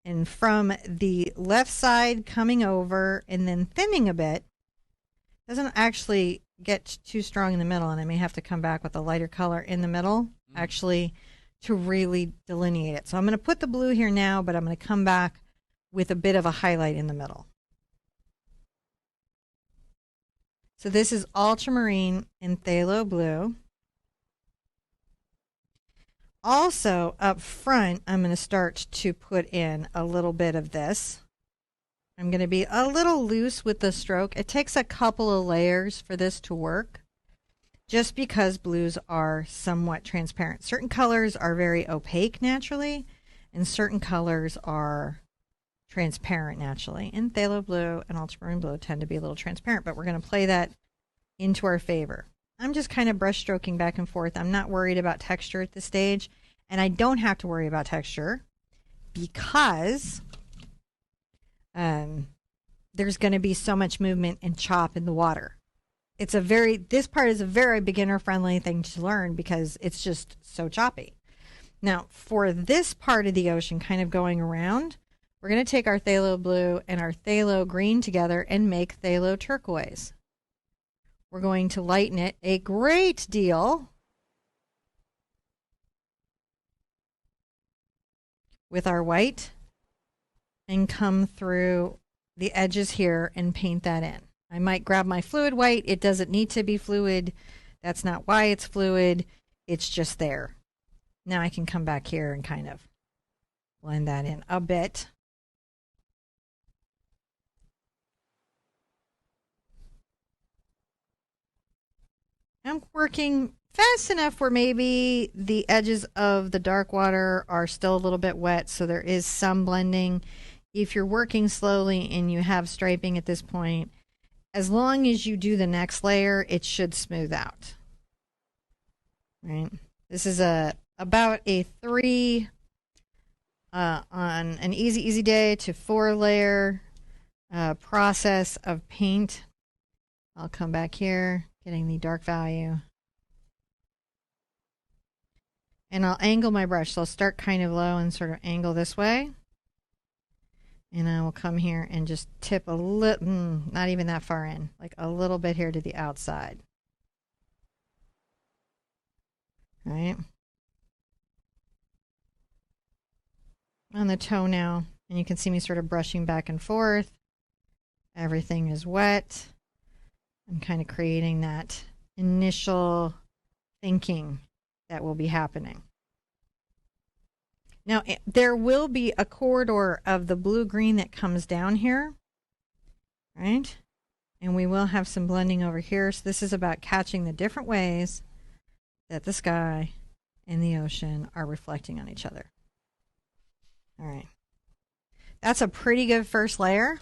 and from the left side coming over and then thinning a bit. Doesn't actually get too strong in the middle, and I may have to come back with a lighter color in the middle actually to really delineate it. So I'm going to put the blue here now, but I'm going to come back with a bit of a highlight in the middle. So this is ultramarine and phthalo blue. Also, up front, I'm going to start to put in a little bit of this. I'm going to be a little loose with the stroke. It takes a couple of layers for this to work, just because blues are somewhat transparent. Certain colors are very opaque naturally, and certain colors are transparent naturally. And phthalo blue and ultramarine blue tend to be a little transparent, but we're going to play that into our favor. I'm just kind of brush stroking back and forth. I'm not worried about texture at this stage. And I don't have to worry about texture because there's going to be so much movement and chop in the water. This part is a very beginner friendly thing to learn because it's just so choppy. Now, for this part of the ocean kind of going around, we're going to take our phthalo blue and our phthalo green together and make phthalo turquoise. We're going to lighten it a great deal with our white and come through the edges here and paint that in. I might grab my fluid white. It doesn't need to be fluid. That's not why it's fluid. It's just there. Now I can come back here and kind of blend that in a bit. I'm working fast enough where maybe the edges of the dark water are still a little bit wet, so there is some blending. If you're working slowly and you have striping at this point, as long as you do the next layer, it should smooth out. Right? This is about a 3 on an easy day to 4 layer process of paint. I'll come back here, getting the dark value. And I'll angle my brush. So I'll start kind of low and sort of angle this way. And I will come here and just tip a little, not even that far in, like a little bit here to the outside. All right. On the toe now, and you can see me sort of brushing back and forth. Everything is wet. I'm kind of creating that initial thinking that will be happening. Now, there will be a corridor of the blue-green that comes down here, right? And we will have some blending over here. So this is about catching the different ways that the sky and the ocean are reflecting on each other. All right. That's a pretty good first layer.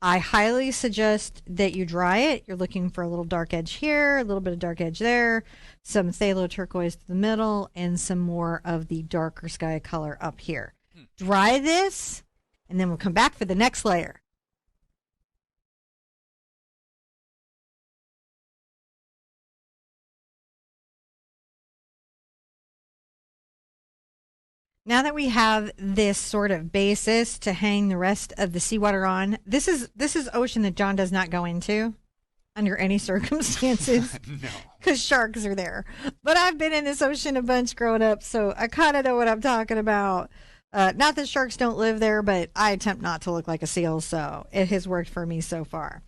I highly suggest that you dry it. You're looking for a little dark edge here, a little bit of dark edge there, some phthalo turquoise to the middle, and some more of the darker sky color up here. Dry this, and then we'll come back for the next layer. Now that we have this sort of basis to hang the rest of the seawater on, this is ocean that John does not go into under any circumstances. No. Because sharks are there. But I've been in this ocean a bunch growing up, so I kind of know what I'm talking about. Not that sharks don't live there, but I attempt not to look like a seal, so it has worked for me so far.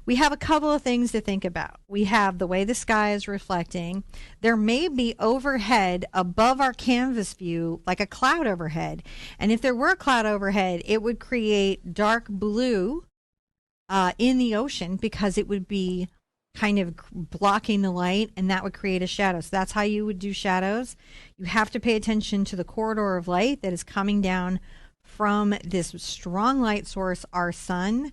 We have a couple of things to think about. We have the way the sky is reflecting. There may be overhead above our canvas view, like a cloud overhead. And if there were a cloud overhead, it would create dark blue in the ocean because it would be kind of blocking the light, and that would create a shadow. So that's how you would do shadows. You have to pay attention to the corridor of light that is coming down from this strong light source, our sun.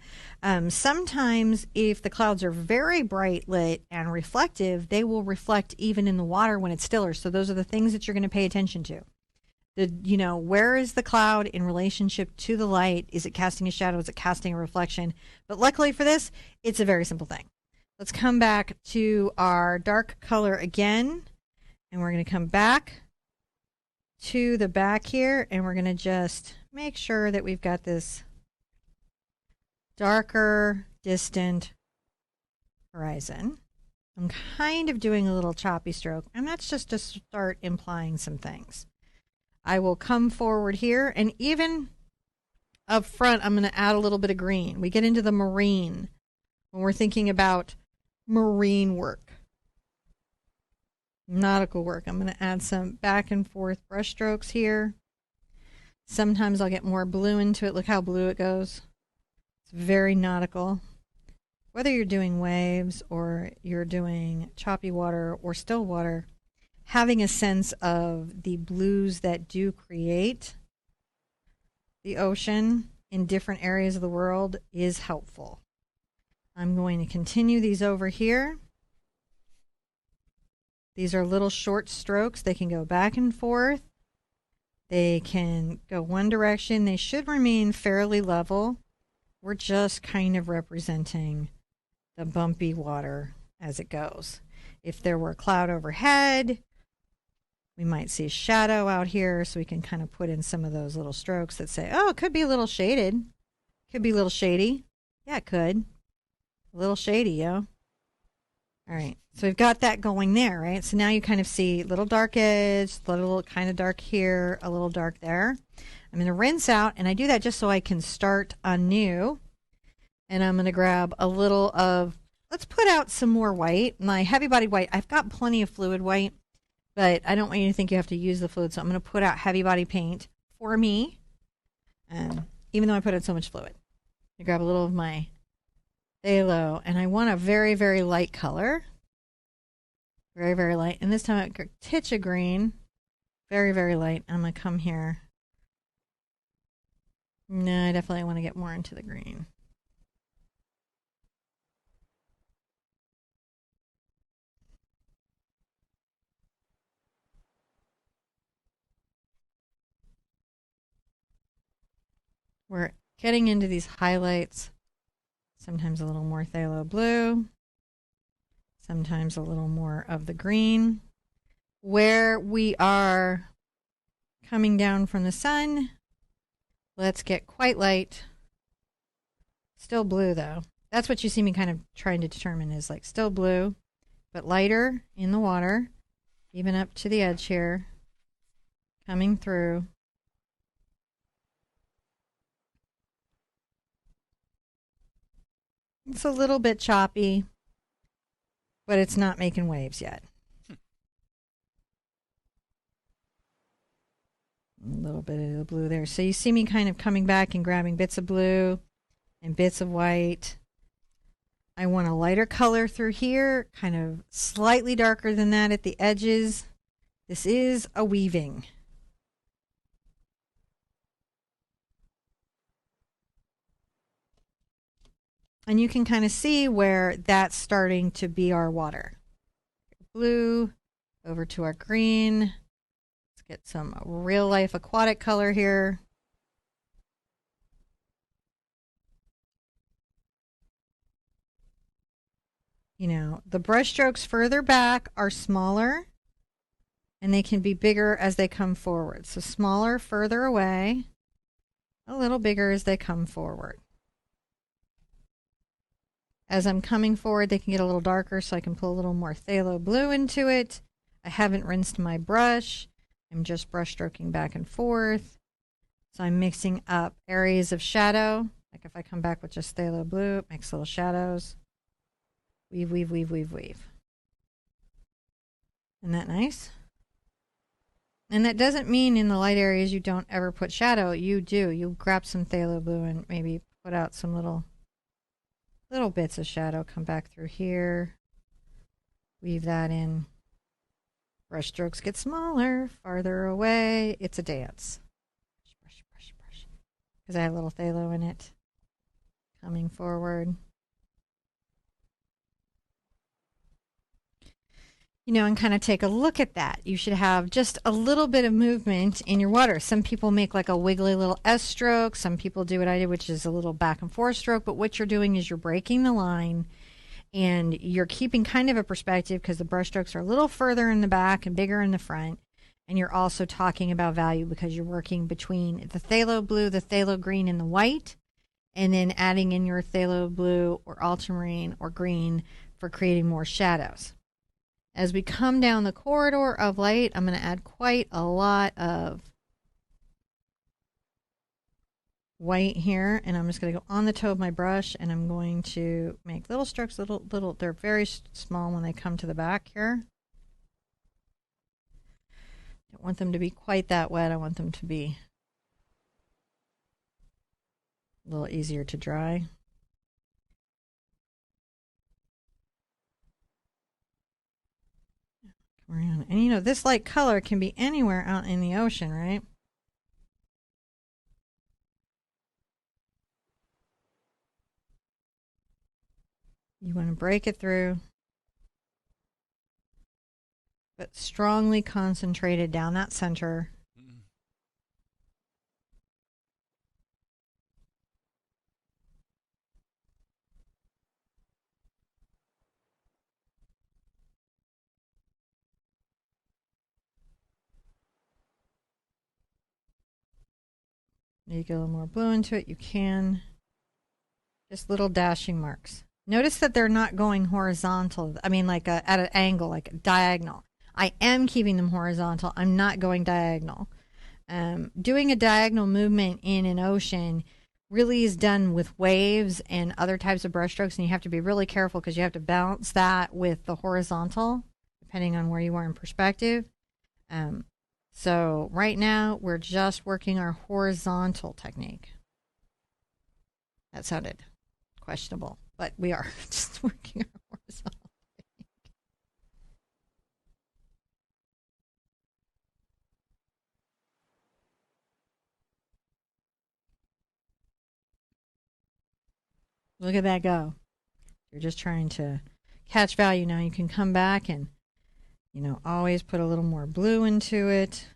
Sometimes if the clouds are very bright lit and reflective, they will reflect even in the water when it's stiller. So those are the things that you're going to pay attention to. Where is the cloud in relationship to the light? Is it casting a shadow? Is it casting a reflection? But luckily for this, it's a very simple thing. Let's come back to our dark color again, and we're going to come back to the back here, and we're going to just make sure that we've got this darker, distant horizon. I'm kind of doing a little choppy stroke, and that's just to start implying some things. I will come forward here, and even up front, I'm going to add a little bit of green. We get into the marine when we're thinking about marine work, nautical work. I'm going to add some back and forth brush strokes here. Sometimes I'll get more blue into it. Look how blue it goes. It's very nautical. Whether you're doing waves or you're doing choppy water or still water, having a sense of the blues that do create the ocean in different areas of the world is helpful. I'm going to continue these over here. These are little short strokes. They can go back and forth. They can go one direction. They should remain fairly level. We're just kind of representing the bumpy water as it goes. If there were a cloud overhead, we might see a shadow out here, so we can kind of put in some of those little strokes that say, oh, it could be a little shaded. Could be a little shady. Yeah, it could. A little shady, yo. All right, so we've got that going there, right? So now you kind of see a little dark edge, a little kind of dark here, a little dark there. I'm going to rinse out, and I do that just so I can start anew. And I'm going to grab a little of, let's put out some more white. My heavy body white, I've got plenty of fluid white, but I don't want you to think you have to use the fluid, so I'm going to put out heavy body paint for me, even though I put in so much fluid. I grab a little of my phthalo, and I want a very, very light color. Very, very light. And this time I got a titch of green. Very, very light. I'm going to come here. No, I definitely want to get more into the green. We're getting into these highlights. Sometimes a little more phthalo blue. Sometimes a little more of the green. Where we are coming down from the sun, let's get quite light. Still blue though. That's what you see me kind of trying to determine, is like still blue, but lighter in the water, even up to the edge here, coming through. It's a little bit choppy, but it's not making waves yet. A little bit of the blue there. So you see me kind of coming back and grabbing bits of blue and bits of white. I want a lighter color through here, kind of slightly darker than that at the edges. This is a weaving. And you can kind of see where that's starting to be our water. Blue over to our green. Let's get some real life aquatic color here. You know, the brush strokes further back are smaller, and they can be bigger as they come forward. So smaller further away, a little bigger as they come forward. As I'm coming forward, they can get a little darker, so I can pull a little more phthalo blue into it. I haven't rinsed my brush. I'm just brush stroking back and forth. So I'm mixing up areas of shadow. Like if I come back with just phthalo blue, it makes little shadows. Weave, weave, weave, weave, weave. Isn't that nice? And that doesn't mean in the light areas you don't ever put shadow. You do. You grab some phthalo blue and maybe put out some little bits of shadow. Come back through here. Weave that in. Brush strokes get smaller, farther away. It's a dance. Brush, brush, brush. Because I have a little phthalo in it. Coming forward. You know, and kind of take a look at that. You should have just a little bit of movement in your water. Some people make like a wiggly little S stroke. Some people do what I did, which is a little back and forth stroke. But what you're doing is you're breaking the line, and you're keeping kind of a perspective because the brush strokes are a little further in the back and bigger in the front. And you're also talking about value because you're working between the phthalo blue, the phthalo green, and the white, and then adding in your phthalo blue or ultramarine or green for creating more shadows. As we come down the corridor of light, I'm going to add quite a lot of white here, and I'm just going to go on the toe of my brush, and I'm going to make little strokes, little, they're very small when they come to the back here. Don't want them to be quite that wet. I want them to be a little easier to dry. Come around. And you know, this light color can be anywhere out in the ocean, right? You want to break it through, but strongly concentrated down that center. You get a little more blue into it, you can. Just little dashing marks. Notice that they're not going horizontal. I mean, like at an angle, like a diagonal. I am keeping them horizontal. I'm not going diagonal. Doing a diagonal movement in an ocean really is done with waves and other types of brushstrokes, and you have to be really careful because you have to balance that with the horizontal, depending on where you are in perspective. So right now, we're just working our horizontal technique. That sounded questionable, but we are just working our horizontal technique. Look at that go. You're just trying to catch value now. You can come back and, always put a little more blue into it.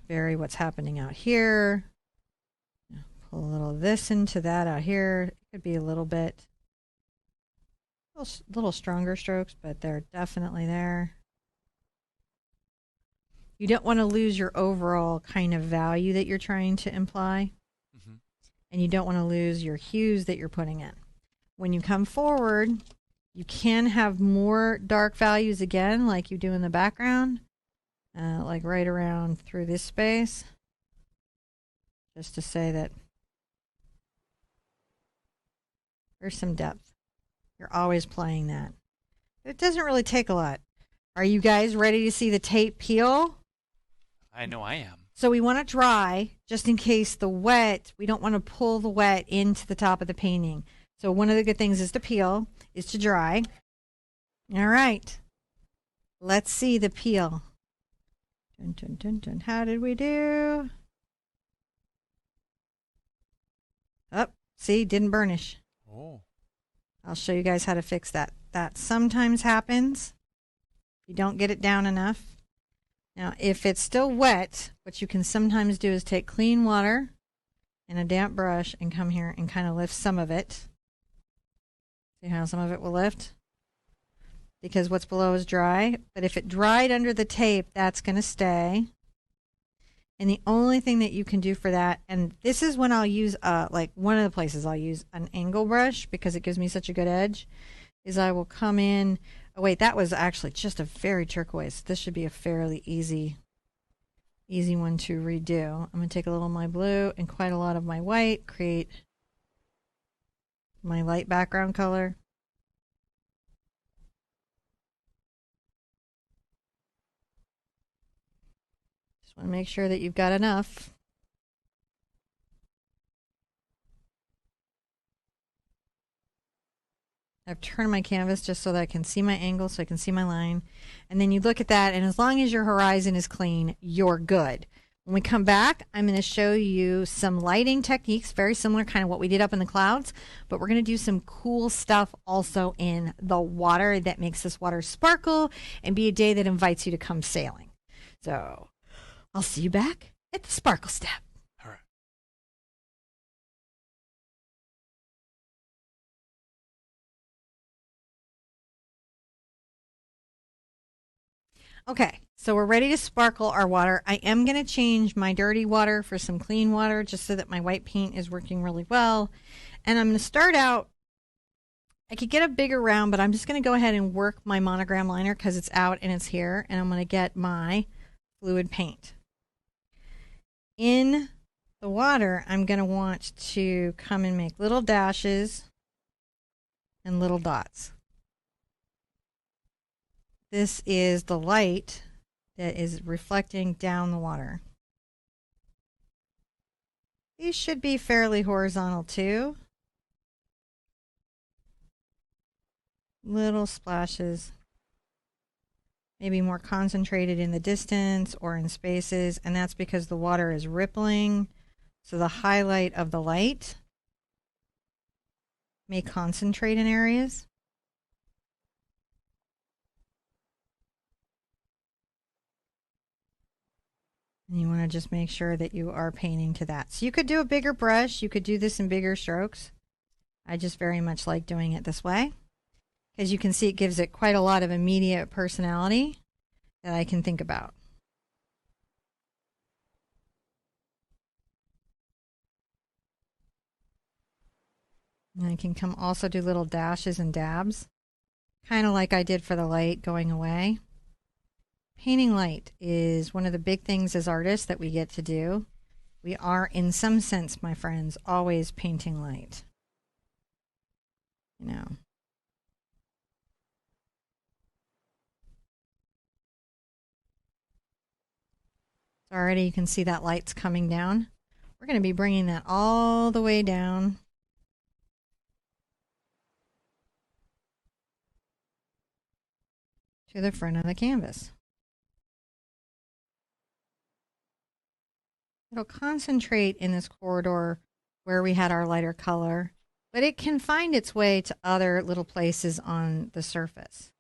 Vary what's happening out here. Pull a little of this into that out here. It could be a little bit, little stronger strokes, but they're definitely there. You don't want to lose your overall kind of value that you're trying to imply. Mm-hmm. And you don't want to lose your hues that you're putting in. When you come forward, you can have more dark values again, like you do in the background, like right around through this space. Just to say that there's some depth. You're always playing that. It doesn't really take a lot. Are you guys ready to see the tape peel? I know I am. So we want to dry, just in case the wet, we don't want to pull the wet into the top of the painting. So one of the good things is to peel, is to dry. All right. Let's see the peel. Dun, dun, dun, dun. How did we do? Oh, see, didn't burnish. Oh. I'll show you guys how to fix that. That sometimes happens. You don't get it down enough. Now, if it's still wet, what you can sometimes do is take clean water and a damp brush and come here and kind of lift some of it. See how some of it will lift? Because what's below is dry. But if it dried under the tape, that's going to stay. And the only thing that you can do for that, and this is when I'll use, like one of the places I'll use an angle brush because it gives me such a good edge, is I will come in. Oh, wait, that was actually just a very turquoise. This should be a fairly easy one to redo. I'm going to take a little of my blue and quite a lot of my white, create my light background color. Just want to make sure that you've got enough. I've turned my canvas just so that I can see my angle, so I can see my line. And then you look at that, and as long as your horizon is clean, you're good. When we come back, I'm going to show you some lighting techniques, very similar kind of what we did up in the clouds, but we're going to do some cool stuff also in the water that makes this water sparkle and be a day that invites you to come sailing. So I'll see you back at the sparkle step. All right. Okay, so we're ready to sparkle our water. I am going to change my dirty water for some clean water just so that my white paint is working really well. And I'm going to start out, I could get a bigger round, but I'm just going to go ahead and work my monogram liner because it's out and it's here. And I'm going to get my fluid paint. In the water, I'm going to want to come and make little dashes and little dots. This is the light that is reflecting down the water. These should be fairly horizontal too. Little splashes, maybe more concentrated in the distance or in spaces, and that's because the water is rippling. So the highlight of the light may concentrate in areas. And you want to just make sure that you are painting to that. So you could do a bigger brush. You could do this in bigger strokes. I just very much like doing it this way. As you can see, it gives it quite a lot of immediate personality that I can think about. And I can come also do little dashes and dabs, kind of like I did for the light going away. Painting light is one of the big things as artists that we get to do. We are, in some sense, my friends, always painting light. You know. So already you can see that light's coming down. We're going to be bringing that all the way down to the front of the canvas. It'll concentrate in this corridor where we had our lighter color, but it can find its way to other little places on the surface.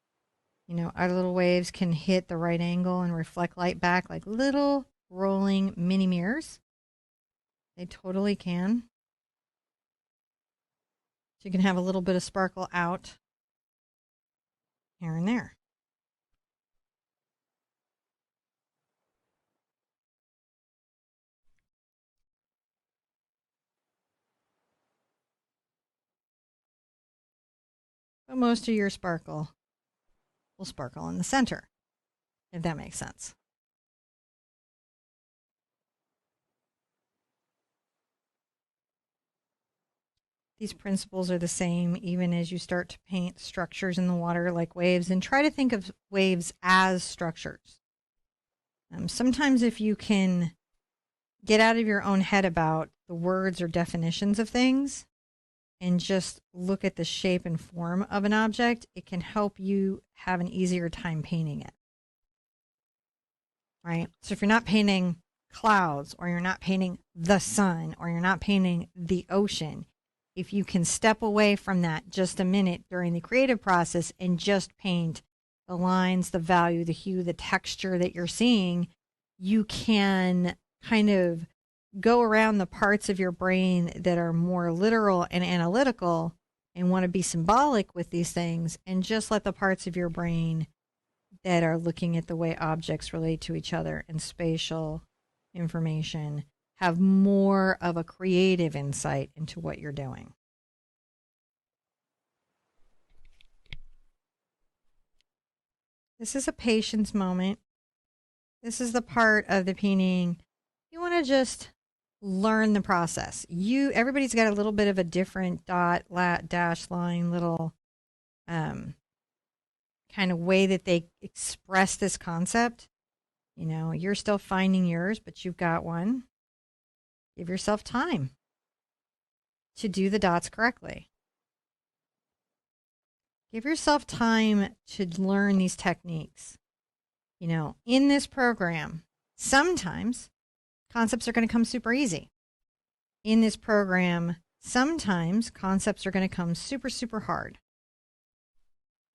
You know, our little waves can hit the right angle and reflect light back like little rolling mini mirrors. They totally can. So you can have a little bit of sparkle out here and there. But most of your sparkle will sparkle in the center, if that makes sense. These principles are the same even as you start to paint structures in the water like waves, and try to think of waves as structures. Sometimes if you can get out of your own head about the words or definitions of things and just look at the shape and form of an object, it can help you have an easier time painting it. Right? So if you're not painting clouds, or you're not painting the sun, or you're not painting the ocean, if you can step away from that just a minute during the creative process and just paint the lines, the value, the hue, the texture that you're seeing, you can kind of go around the parts of your brain that are more literal and analytical and want to be symbolic with these things, and just let the parts of your brain that are looking at the way objects relate to each other and spatial information have more of a creative insight into what you're doing. This is a patience moment. This is the part of the painting you want to just learn the process. Everybody's got a little bit of a different dot, dash line, little kind of way that they express this concept. You know, you're still finding yours, but you've got one. Give yourself time to do the dots correctly. Give yourself time to learn these techniques. You know, in this program, sometimes concepts are going to come super easy. In this program, sometimes concepts are going to come super, super hard.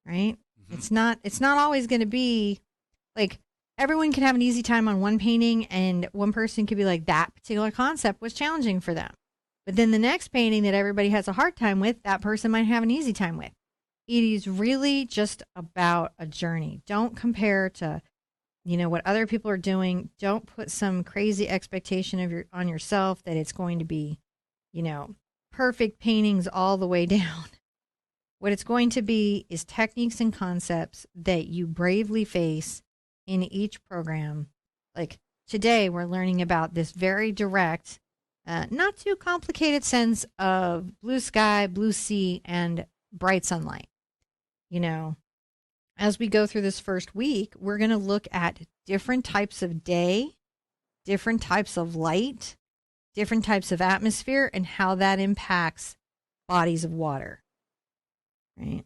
Right? Mm-hmm. It's not always going to be like everyone can have an easy time on one painting, and one person could be like, that particular concept was challenging for them. But then the next painting that everybody has a hard time with, that person might have an easy time with. It is really just about a journey. Don't compare to, you know, what other people are doing. Don't put some crazy expectation on yourself that it's going to be, you know, perfect paintings all the way down. What it's going to be is techniques and concepts that you bravely face in each program. Like today, we're learning about this very direct, not too complicated sense of blue sky, blue sea, and bright sunlight. You know, as we go through this first week, we're going to look at different types of day, different types of light, different types of atmosphere, and how that impacts bodies of water. Right?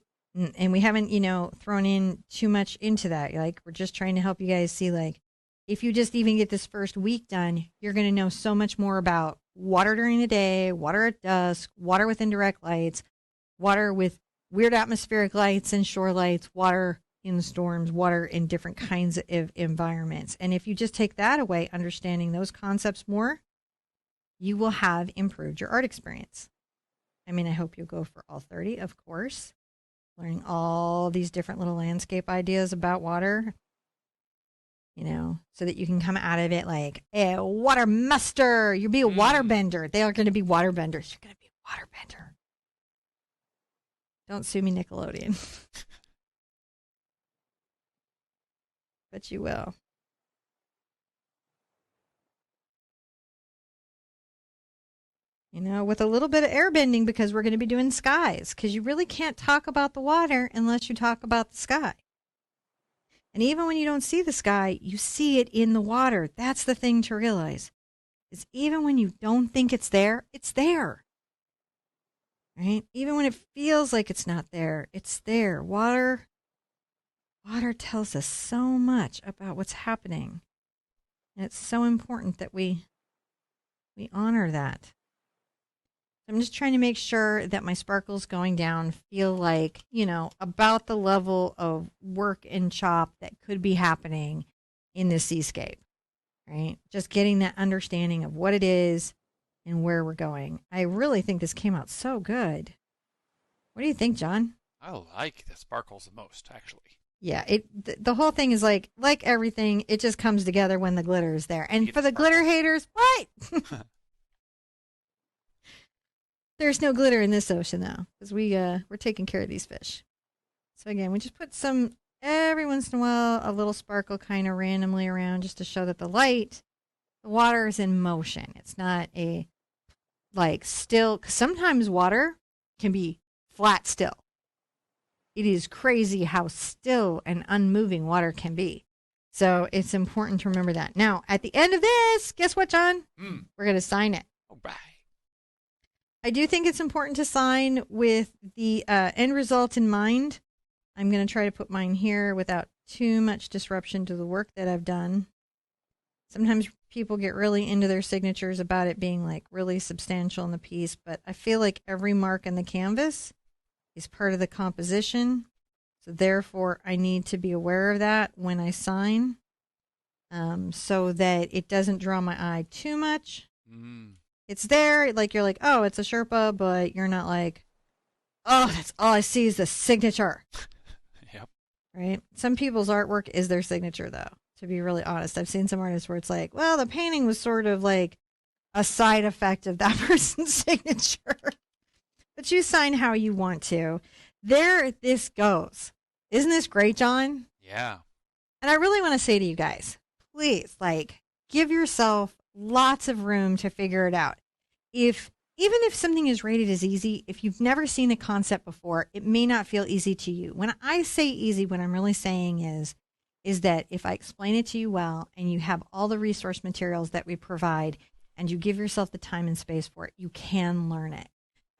And we haven't, you know, thrown in too much into that. Like, we're just trying to help you guys see, like, if you just even get this first week done, you're going to know so much more about water during the day, water at dusk, water with indirect lights, water with weird atmospheric lights and shore lights, water in storms, water in different kinds of environments. And if you just take that away, understanding those concepts more, you will have improved your art experience. I mean, I hope you'll go for all 30, of course, learning all these different little landscape ideas about water, you know, so that you can come out of it like a water master. You'll be a water bender. They are going to be water benders. You're going to be a water bender. Don't sue me, Nickelodeon. But you will. You know, with a little bit of airbending because we're going to be doing skies, because you really can't talk about the water unless you talk about the sky. And even when you don't see the sky, you see it in the water. That's the thing to realize, is even when you don't think it's there, right? Even when it feels like it's not there, it's there. Water tells us so much about what's happening. And it's so important that we honor that. I'm just trying to make sure that my sparkles going down feel like, you know, about the level of work and chop that could be happening in this seascape, right? Just getting that understanding of what it is and where we're going. I really think this came out so good. What do you think, John? I like the sparkles the most, actually. Yeah, the whole thing is like everything, it just comes together when the glitter is there. And for the glitter haters, what? There's no glitter in this ocean, though, because we're taking care of these fish. So again, we just put some, every once in a while, a little sparkle kind of randomly around just to show that the water is in motion. It's not a, like, still, 'cause sometimes water can be flat still. It is crazy how still and unmoving water can be. So it's important to remember that. Now, at the end of this, guess what, John? We're going to sign it. All right. I do think it's important to sign with the end result in mind. I'm going to try to put mine here without too much disruption to the work that I've done. Sometimes people get really into their signatures about it being like really substantial in the piece, but I feel like every mark in the canvas is part of the composition. So therefore, I need to be aware of that when I sign, so that it doesn't draw my eye too much. It's there, like you're like, oh, it's a Sherpa, but you're not like, oh, that's all I see is the signature. Yep. Right? Some people's artwork is their signature, though, to be really honest. I've seen some artists where it's like, well, the painting was sort of like a side effect of that person's signature. But you sign how you want to. There this goes. Isn't this great, John? Yeah. And I really want to say to you guys, please, like, give yourself lots of room to figure it out. Even if something is rated as easy, if you've never seen a concept before, it may not feel easy to you. When I say easy, what I'm really saying is that if I explain it to you well and you have all the resource materials that we provide and you give yourself the time and space for it, you can learn it.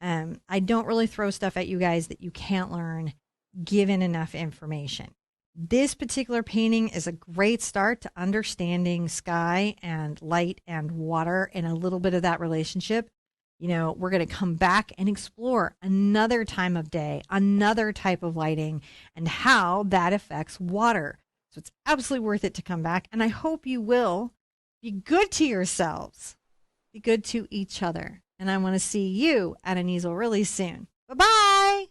I don't really throw stuff at you guys that you can't learn given enough information. This particular painting is a great start to understanding sky and light and water and a little bit of that relationship. You know, we're going to come back and explore another time of day, another type of lighting, and how that affects water. So it's absolutely worth it to come back. And I hope you will be good to yourselves, be good to each other. And I want to see you at an easel really soon. Bye-bye.